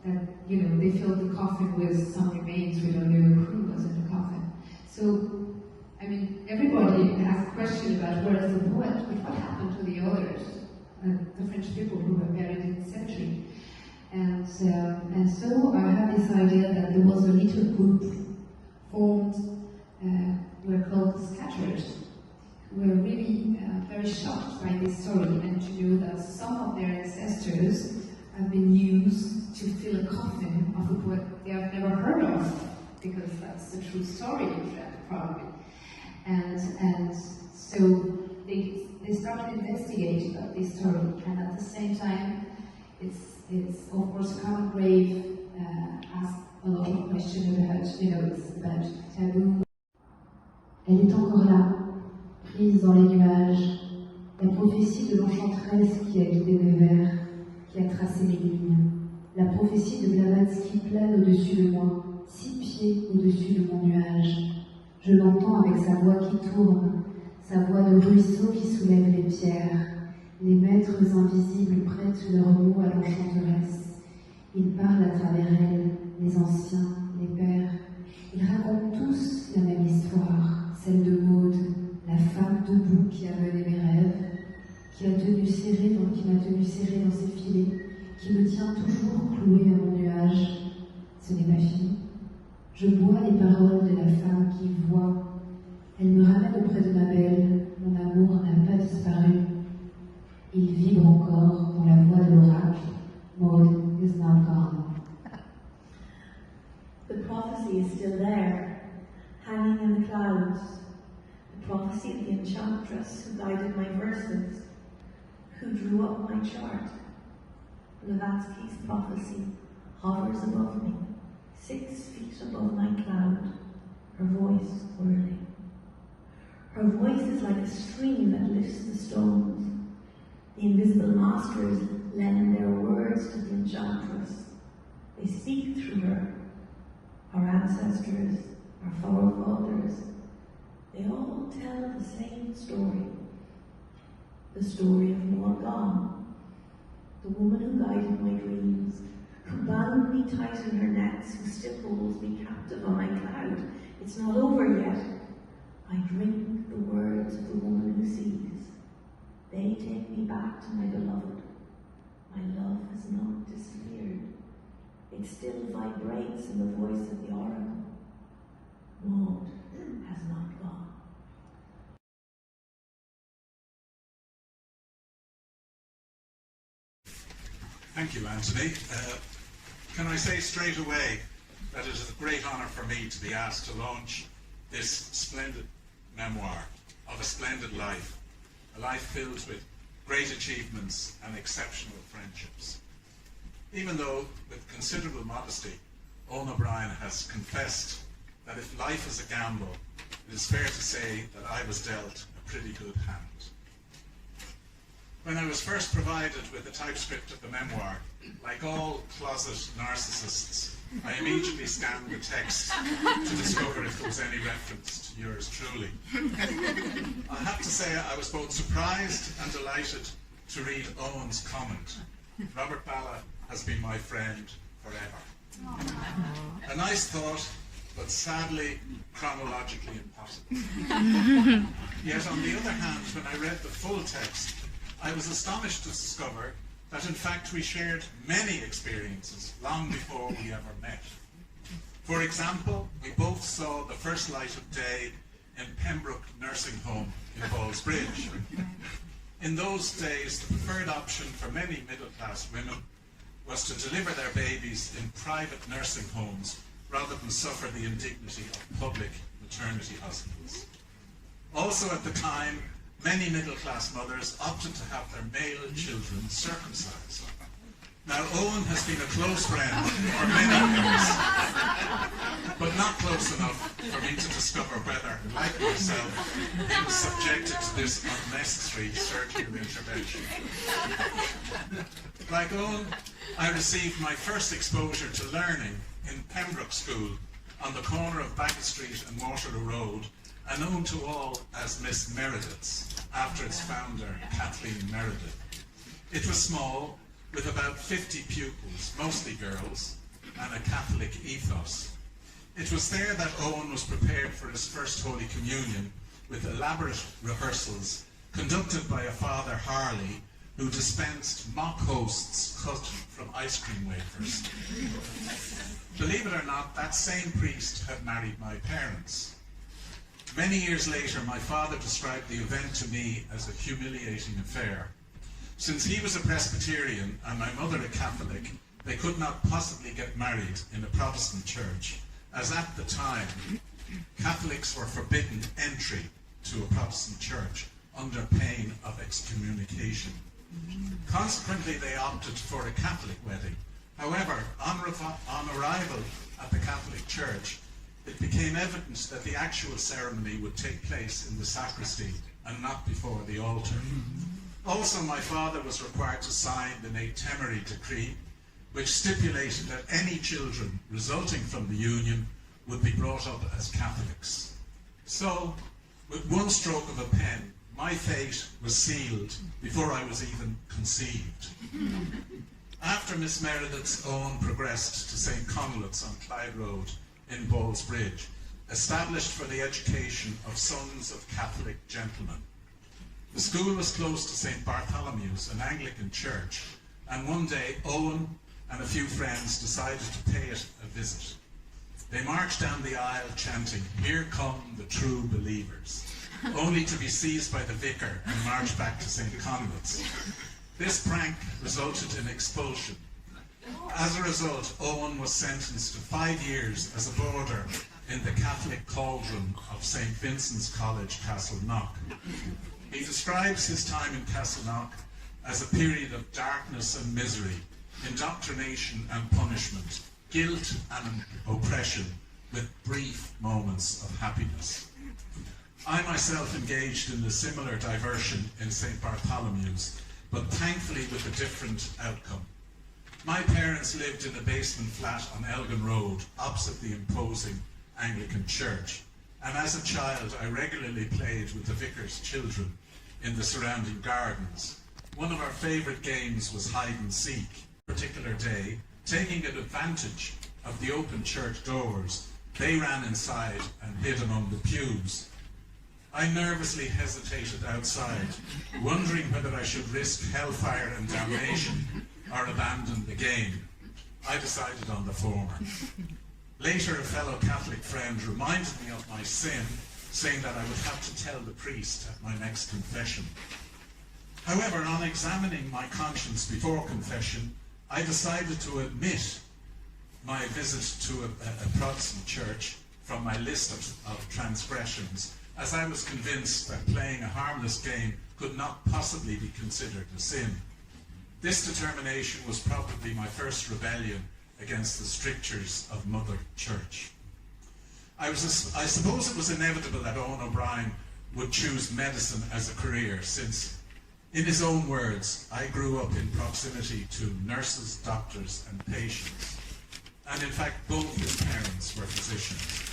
S11: that, they filled the coffin with some remains. We don't know who was in the coffin. So, I mean, everybody has a question about where is the poet, but what happened to the others, the French people who were buried in the cemetery. And so I had this idea that there was a little group formed, were called Scatterers, who were really very shocked by this story, and to know that some of their ancestors have been used to fill a coffin of a poet they have never heard of, because that's the true story of that, probably. And so they started investigating about this story, and at the same time, it's of course common grave asks a lot of questions about, it's about taboo. Elle est encore là, prise dans les nuages, la prophétie de l'enchanteresse qui a guidé mes vers, qui a tracé mes lignes, la prophétie de Blavatsky plane au-dessus de moi, 6 pieds au-dessus de mon nuage. Je l'entends avec sa voix qui tourne, sa voix de ruisseau qui soulève les pierres. Les maîtres invisibles prêtent leurs mots à l'enchanteresse. Ils parlent à travers elle, les anciens, les pères. Ils racontent tous la même histoire, celle de Maude, la femme debout qui a mené mes rêves, qui m'a tenu serré dans ses filets, qui me tient toujours cloué à mon nuage. Ce n'est pas fini. Je bois les paroles de la femme qui voit. Elle me ramène auprès de ma belle. Mon amour n'a pas disparu. Il vibre encore dans la voix de l'oracle. Maud is not gone.
S12: The prophecy is still there, hanging in the clouds. prophecy of the enchantress who guided my verses, who drew up my chart. Blavatsky's prophecy hovers above me, 6 feet above my cloud, her voice whirling. Her voice is like a stream that lifts the stones. The invisible masters lend their words to the enchantress. They speak through her. Our ancestors, our forefathers, they all tell the same story. The story of Morgan, the woman who guided my dreams, who bound me tight in her nets, who still holds me captive on my cloud. It's not over yet. I drink the words of the woman who sees. They take me back to my beloved. My love has not disappeared. It still vibrates in the voice of the oracle. Maud has not gone.
S13: Thank you, Anthony. Can I say straight away that it is a great honour for me to be asked to launch this splendid memoir of a splendid life, a life filled with great achievements and exceptional friendships. Even though, with considerable modesty, Owen O'Brien has confessed that if life is a gamble, it is fair to say that I was dealt a pretty good hand. When I was first provided with the typescript of the memoir, like all closet narcissists, I immediately scanned the text to discover if there was any reference to yours truly. I have to say I was both surprised and delighted to read Owen's comment. Robert Balla has been my friend forever. A nice thought, but sadly chronologically impossible. Yet on the other hand, when I read the full text, I was astonished to discover that in fact we shared many experiences long before we ever met. For example, we both saw the first light of day in Pembroke Nursing Home in Ballsbridge. In those days, the preferred option for many middle-class women was to deliver their babies in private nursing homes rather than suffer the indignity of public maternity hospitals. Also at the time, many middle-class mothers opted to have their male children circumcised. Now, Owen has been a close friend for many years, but not close enough for me to discover whether, like myself, he was subjected to this unnecessary surgical intervention. Like Owen, I received my first exposure to learning in Pembroke School on the corner of Bagot Street and Waterloo Road, and known to all as Miss Meredith's, after its founder, Kathleen Meredith. It was small, with about 50 pupils, mostly girls, and a Catholic ethos. It was there that Owen was prepared for his first Holy Communion with elaborate rehearsals conducted by a Father Harley who dispensed mock hosts cut from ice cream wafers. Believe it or not, that same priest had married my parents. Many years later, my father described the event to me as a humiliating affair. Since he was a Presbyterian and my mother a Catholic, they could not possibly get married in a Protestant church, as at the time, Catholics were forbidden entry to a Protestant church under pain of excommunication. Consequently, they opted for a Catholic wedding. However, on arrival at the Catholic church, it became evident that the actual ceremony would take place in the sacristy and not before the altar. Also, my father was required to sign the Ne Temere decree, which stipulated that any children resulting from the union would be brought up as Catholics. So, with one stroke of a pen, my fate was sealed before I was even conceived. After Miss Meredith's Owen progressed to St. Conleth's on Clyde Road in Ballsbridge, established for the education of sons of Catholic gentlemen. The school was close to St. Bartholomew's, an Anglican church, and one day Owen and a few friends decided to pay it a visit. They marched down the aisle chanting, "Here come the true believers," only to be seized by the vicar and marched back to St. Conleth's. This prank resulted in expulsion. As a result, Owen was sentenced to 5 years as a boarder in the Catholic cauldron of St. Vincent's College, Castleknock. He describes his time in Castleknock as a period of darkness and misery, indoctrination and punishment, guilt and oppression, with brief moments of happiness. I myself engaged in a similar diversion in St. Bartholomew's, but thankfully with a different outcome. My parents lived in a basement flat on Elgin Road, opposite the imposing Anglican church, and as a child I regularly played with the vicar's children in the surrounding gardens. One of our favourite games was hide and seek. A particular day, taking advantage of the open church doors, they ran inside and hid among the pews. I nervously hesitated outside, wondering whether I should risk hellfire and damnation or abandon the game. I decided on the former. Later, a fellow Catholic friend reminded me of my sin, saying that I would have to tell the priest at my next confession. However, on examining my conscience before confession, I decided to omit my visit to a Protestant church from my list of transgressions, as I was convinced that playing a harmless game could not possibly be considered a sin. This determination was probably my first rebellion against the strictures of Mother Church. I suppose it was inevitable that Owen O'Brien would choose medicine as a career, since, in his own words, I grew up in proximity to nurses, doctors and patients. And in fact, both his parents were physicians.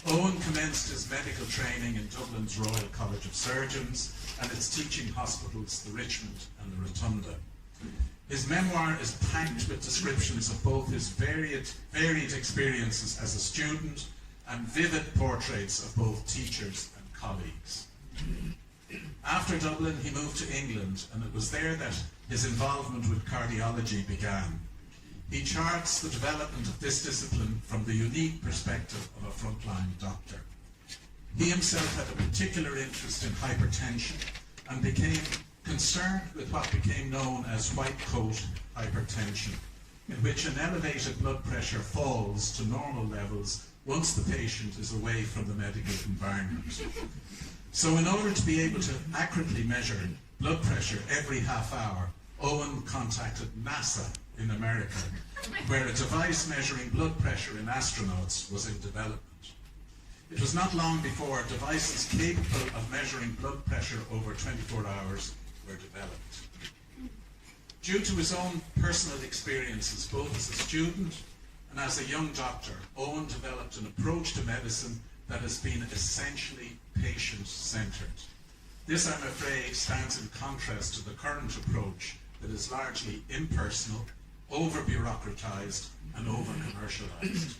S13: Owen commenced his medical training in Dublin's Royal College of Surgeons and its teaching hospitals, the Richmond and the Rotunda. His memoir is packed with descriptions of both his varied experiences as a student and vivid portraits of both teachers and colleagues. After Dublin, he moved to England, and it was there that his involvement with cardiology began. He charts the development of this discipline from the unique perspective of a frontline doctor. He himself had a particular interest in hypertension and became concerned with what became known as white coat hypertension, in which an elevated blood pressure falls to normal levels once the patient is away from the medical environment. So in order to be able to accurately measure blood pressure every half hour, Owen contacted NASA in America, where a device measuring blood pressure in astronauts was in development. It was not long before devices capable of measuring blood pressure over 24 hours were developed. Due to his own personal experiences, both as a student and as a young doctor, Owen developed an approach to medicine that has been essentially patient-centered. This, I'm afraid, stands in contrast to the current approach that is largely impersonal, over-bureaucratized and over-commercialized.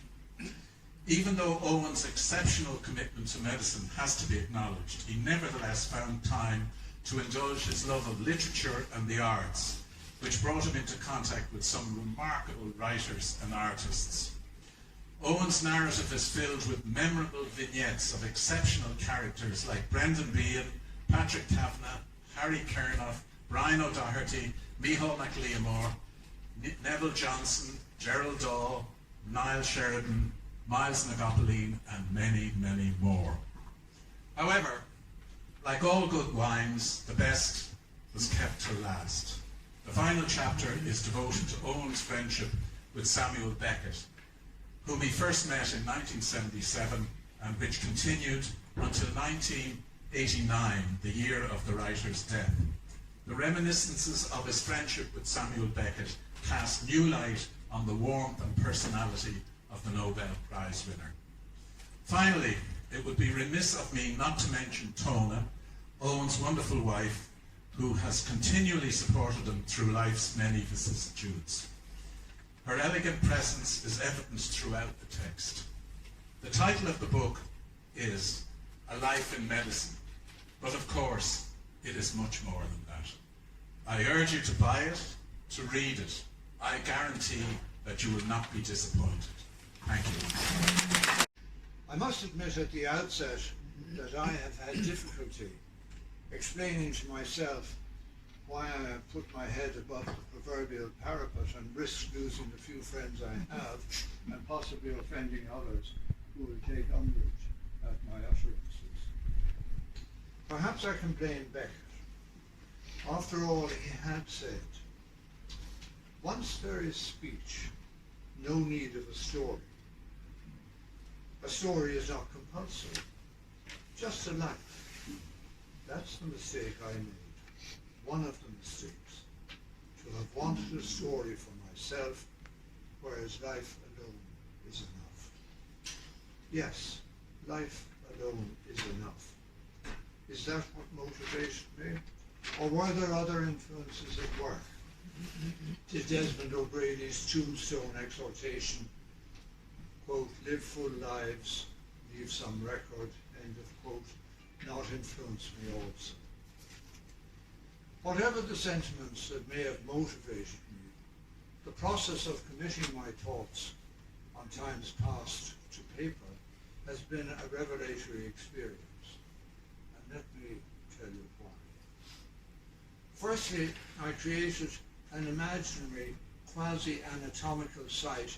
S13: Even though Owen's exceptional commitment to medicine has to be acknowledged, he nevertheless found time to indulge his love of literature and the arts, which brought him into contact with some remarkable writers and artists. Owen's narrative is filled with memorable vignettes of exceptional characters like Brendan Behan, Patrick Kavanagh, Harry Kernoff, Brian O'Doherty, Micheál MacLeamore, Neville Johnson, Gerald Dahl, Niall Sheridan, Miles Nagopoline, and many, many more. However, like all good wines, the best was kept to last. The final chapter is devoted to Owen's friendship with Samuel Beckett, whom he first met in 1977 and which continued until 1989, the year of the writer's death. The reminiscences of his friendship with Samuel Beckett cast new light on the warmth and personality of the Nobel Prize winner. Finally, it would be remiss of me not to mention Tona, Owen's wonderful wife, who has continually supported him through life's many vicissitudes. Her elegant presence is evident throughout the text. The title of the book is A Life in Medicine, but of course, it is much more than that. I urge you to buy it, to read it. I guarantee that you will not be disappointed. Thank you.
S14: I must admit at the outset that I have had difficulty explaining to myself why I have put my head above the proverbial parapet and risked losing the few friends I have and possibly offending others who will take umbrage at my utterances. Perhaps I can blame Beckett. After all, he had said, once there is speech, no need of a story. A story is not compulsory, just a life. That's the mistake I made, one of the mistakes, to have wanted a story for myself, whereas life alone is enough. Yes, life alone is enough. Is that what motivated me? Or were there other influences at work? Did Desmond O'Grady's tombstone exhortation, quote, live full lives, leave some record, end of quote, not influence me also? Whatever the sentiments that may have motivated me, the process of committing my thoughts on times past to paper has been a revelatory experience. And let me tell you why. Firstly, I created an imaginary quasi-anatomical site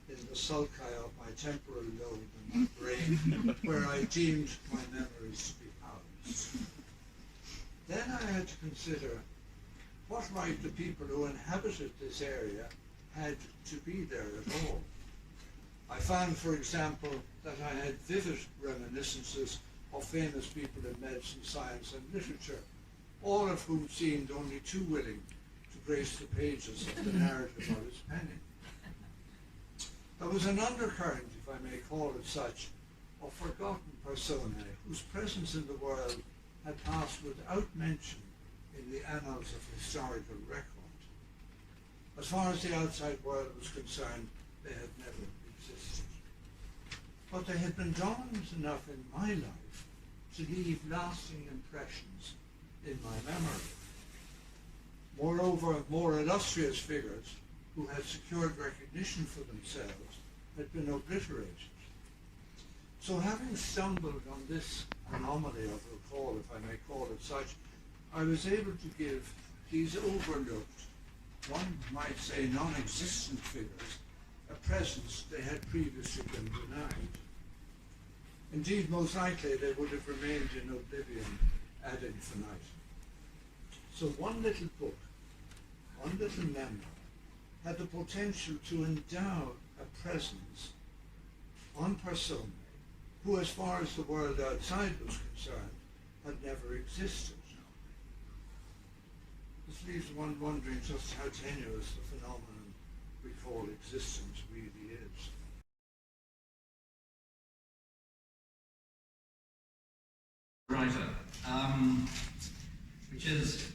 S14: in the sulci of my temporal lobe in my brain where I deemed my memories to be housed. Then I had to consider what right the people who inhabited this area had to be there at all. I found, for example, that I had vivid reminiscences of famous people in medicine, science and literature, all of whom seemed only too willing to grace the pages of the narrative I was penning. There was an undercurrent, if I may call it such, of forgotten personae whose presence in the world had passed without mention in the annals of historical record. As far as the outside world was concerned, they had never existed. But they had been dominant enough in my life to leave lasting impressions in my memory. Moreover, more illustrious figures who had secured recognition for themselves had been obliterated. So having stumbled on this anomaly of recall, if I may call it such, I was able to give these overlooked, one might say non-existent figures, a presence they had previously been denied. Indeed, most likely they would have remained in oblivion ad infinitum. So one little book, one little memoir, had the potential to endow a presence on personae who, as far as the world outside was concerned, had never existed. This leaves one wondering just how tenuous the phenomenon we call existence really is.
S2: Writer, which is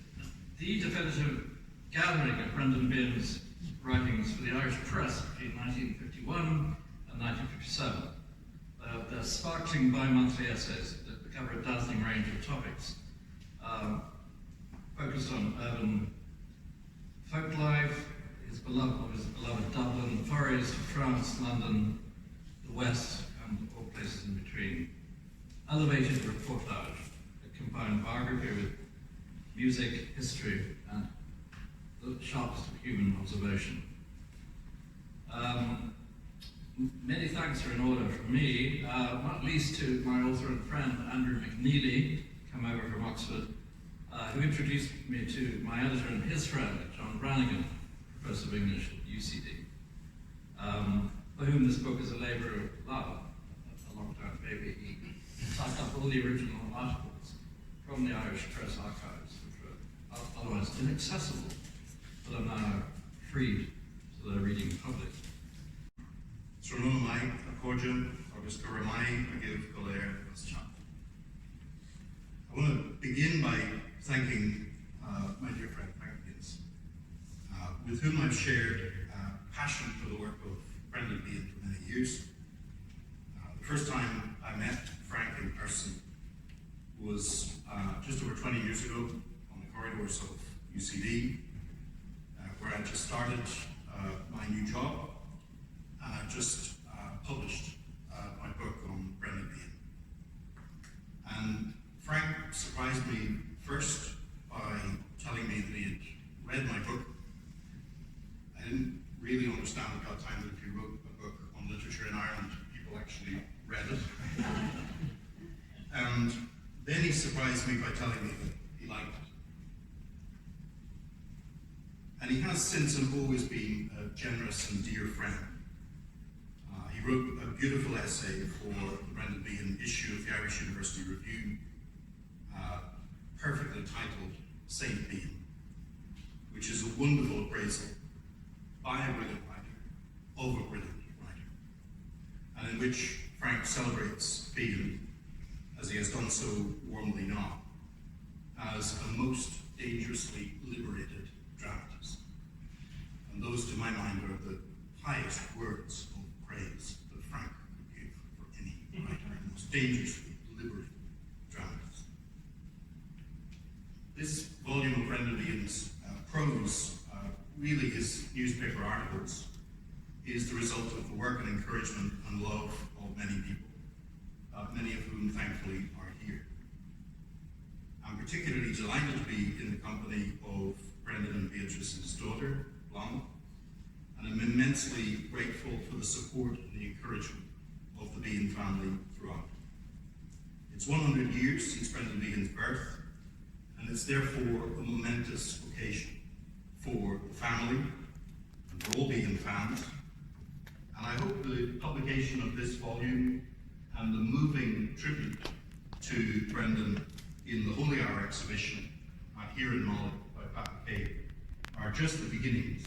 S2: the definitive gathering of Brendan Behan's writings for the Irish Press between 1951 and 1957. They're sparkling bi-monthly essays that cover a dazzling range of topics, focused on urban folk life, his beloved Dublin, forays to France, London, the West, and all places in between. Elevated reportage that combined biography with music, history, and the sharpest of human observation. Many thanks are in order from me, not least to my author and friend Andrew McNeely, come over from Oxford, who introduced me to my editor and his friend, John Brannigan, Professor of English at UCD, for whom this book is a labour of love, a long-time baby. He typed up all the original articles from the Irish Press archives, which were otherwise inaccessible, but are now freed to the reading public.
S15: Srunum mai accordion, agus goramai agiv golair as I want to begin by thanking my dear friend Frank Gibbs, with whom I've shared passion for the work of Brendan Behan for many years. The first time I met Frank in person was just over 20 years ago on the corridors of UCD, where I just started my new job, and I just published my book on Brendan Behan. And Frank surprised me first by telling me that he had read my book. I didn't really understand at that time that if you wrote a book on literature in Ireland, people actually read surprised me by telling me that he liked it. And he has since and always been a generous and dear friend. He wrote a beautiful essay for the Brendan Behan issue of the Irish University Review, perfectly titled Saint Behan, which is a wonderful appraisal by a brilliant writer, of a brilliant writer, and in which Frank celebrates Behan, as he has done so warmly now, as a most dangerously liberated dramatist. And those, to my mind, are the highest words of praise that Frank could give for any writer, the most dangerously liberated dramatist. This volume of Brendan Behan's prose, really his newspaper articles, is the result of the work and encouragement and love of many people, many of whom thankfully are here. I'm particularly delighted to be in the company of Brendan and Beatrice's daughter, Blonde, and I'm immensely grateful for the support and the encouragement of the Behan family throughout. It's 100 years since Brendan Behan's birth, and it's therefore a momentous occasion for the family and for all Behan fans. And I hope the publication of this volume and the moving tribute to Brendan in the Holy Hour exhibition here in Mull by Pat McCabe are just the beginnings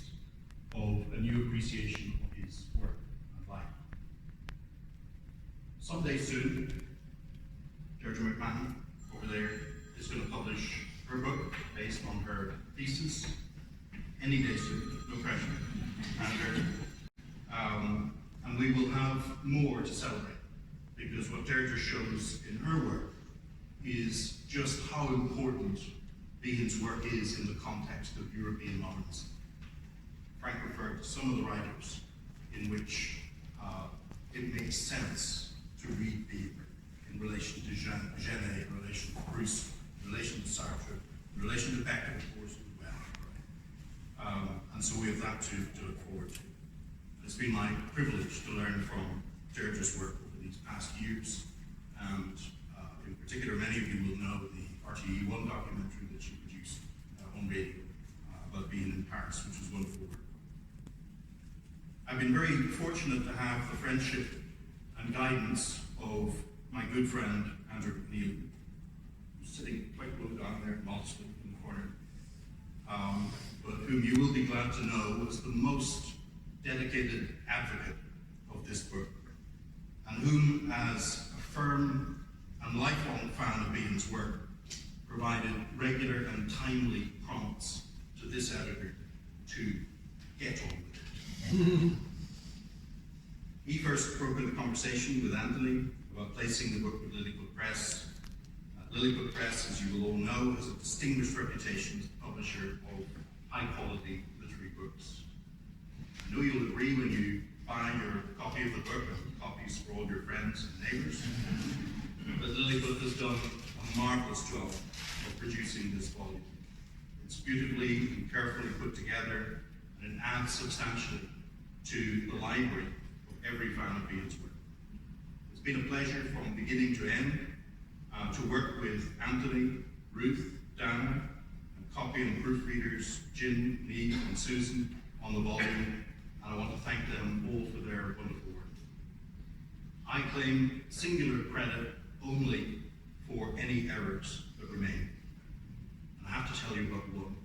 S15: of a new appreciation of his work and life. Someday soon, Deirdre McMahon over there is going to publish her book based on her thesis. Any day soon, no pressure. And we will have more to celebrate, because what Deirdre shows in her work is just how important Behan's work is in the context of European modernism. Frank referred to some of the writers in which it makes sense to read Behan in relation to Genet, in relation to Proust, in relation to Sartre, in relation to Beckett, of course, as well. And so we have that to look forward to. It's been my privilege to learn from Deirdre's work over these past years, and in particular, many of you will know the RTE1 documentary that she produced on radio about Behan in Paris, which was wonderful work. I've been very fortunate to have the friendship and guidance of my good friend Andrew McNeil, who's sitting quite low down there modestly in the corner, but whom you will be glad to know was the most dedicated advocate of this book, and whom, as a firm and lifelong fan of Behan's work, provided regular and timely prompts to this editor to get on with it. He first broke into conversation with Anthony about placing the book with Lilliput Press. Lilliput Press, as you will all know, has a distinguished reputation as a publisher of high-quality literary books. I know you'll agree when you buy your copy of the book and copies for all your friends and neighbours, but Lilliput has done a marvellous job of producing this volume. It's beautifully and carefully put together, and it adds substantially to the library of every fan of Behan's work. It's been a pleasure from beginning to end to work with Anthony, Ruth, Dana, and copy and proofreaders Jim, Lee, and Susan on the volume, and I want to thank them all for their wonderful work. I claim singular credit only for any errors that remain. And I have to tell you about one.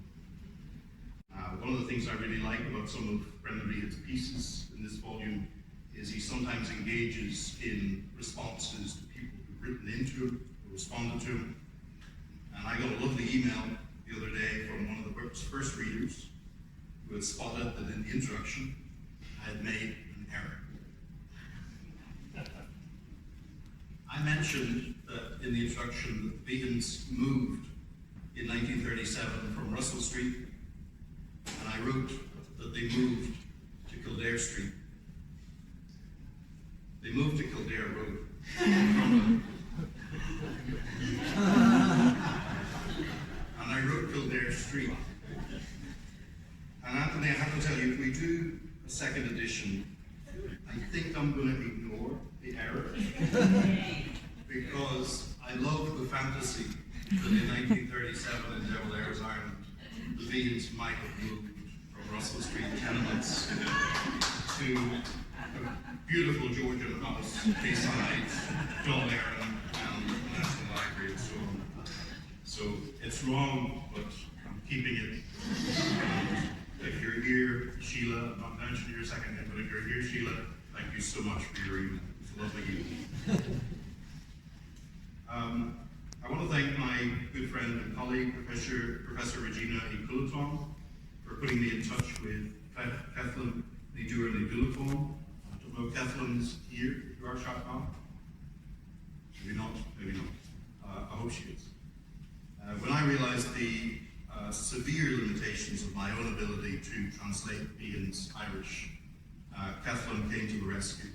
S15: One of the things I really like about some of Brendan Behan's pieces in this volume is he sometimes engages in responses to people who've written into him or responded to him. And I got a lovely email the other day from one of the book's first readers who had spotted that in the introduction I had made an error. I mentioned that in the introduction that Behans moved in 1937 from Russell Street, and I wrote that they moved to Kildare Street. They moved to Kildare Road. And I wrote Kildare Street. And Anthony, I have to tell you, if we do a second edition, I think I'm going to ignore the error, because I love the fantasy beings might have moved from Russell Street tenements to a beautiful Georgian house beside Dublin and the National Library and so on. So it's wrong, but I'm keeping it. And if you're here, Sheila, I'm not mentioning your second name, but if you're here, Sheila, thank you so much for your email. It's a lovely evening. I want to thank my good friend and colleague, Professor Regina E. Coulaton, for putting me in touch with Kathleen Ní Dúlatáin. I don't know if Kathleen's here. You are shot now? Maybe not, maybe not. I hope she is. When I realized the severe limitations of my own ability to translate Ian's Irish, Kathleen came to the rescue.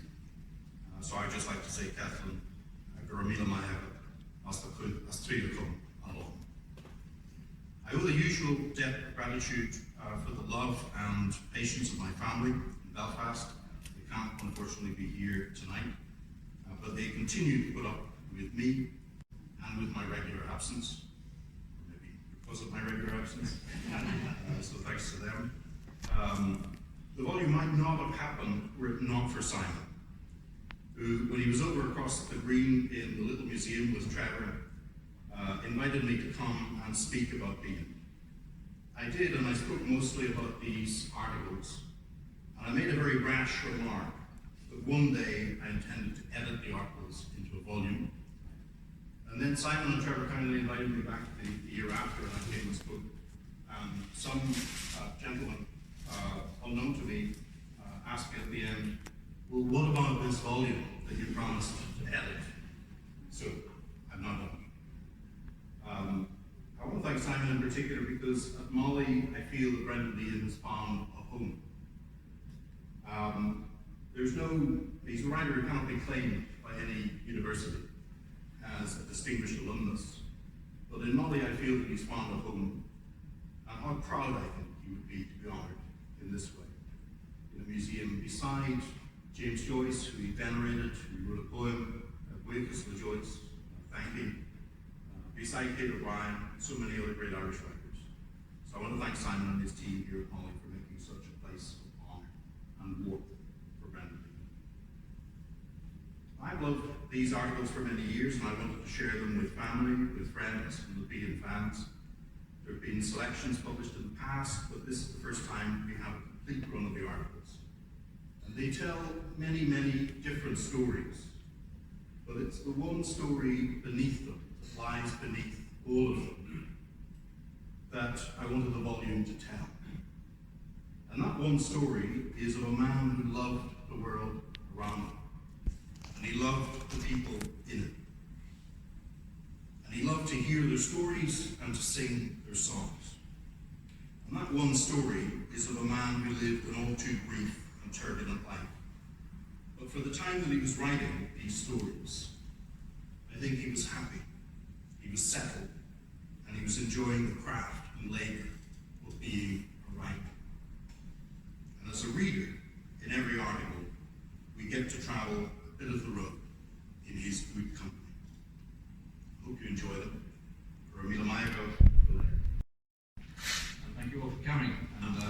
S15: So I'd just like to say, Kathleen, Garamila Maeva, I owe the usual debt of gratitude for the love and patience of my family in Belfast. They can't unfortunately be here tonight, but they continue to put up with me and with my regular absence. Maybe because of my regular absence. So thanks to them. The volume might not have happened were it not for Simon, who, when he was over across the green in the little museum with Trevor, invited me to come and speak about being. I did, and I spoke mostly about these articles. And I made a very rash remark that one day I intended to edit the articles into a volume. And then Simon and Trevor kindly invited me back the year after, and I came and spoke. And some gentleman, unknown to me, asked me at the end, well, what about this volume that you promised to edit? So, I've not done it. I want to thank Simon in particular because at Molly, I feel that Brendan Ian has found a home. He's a writer who cannot be claimed by any university as a distinguished alumnus. But in Molly, I feel that he's found a home, and how proud I think he would be to be honoured in this way. In a museum beside James Joyce, who he venerated, who wrote a poem, Wakus Le Joyce, thanking, beside Kate O'Brien, and so many other great Irish writers. So I want to thank Simon and his team here at Molly for making such a place of honour and warmth for Brendan. I've loved these articles for many years, and I wanted to share them with family, with friends, and with being fans. There have been selections published in the past, but this is the first time we have a complete run of the articles. And they tell many, many different stories, but it's the one story beneath them, that lies beneath all of them, that I wanted the volume to tell. And that one story is of a man who loved the world around him, and he loved the people in it. And he loved to hear their stories and to sing their songs. And that one story is of a man who lived an all too brief and turbulent life. But for the time that he was writing these stories, I think he was happy, he was settled, and he was enjoying the craft and labour of being a writer. And as a reader, in every article, we get to travel a bit of the road in his good company. Hope you enjoy them. For Emila Mayago,
S2: Thank you all for coming, and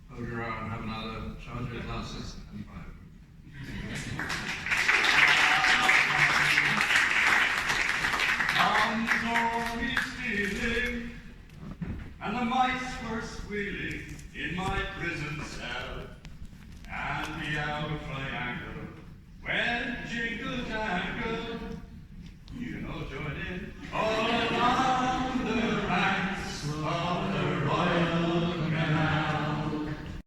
S2: hold your eye and have another charge of your glasses and fire.
S16: Stormy stealing, and the mice were squealing in my prison cell, and the hour triangle went jingle jangle. You can all join in. Oh,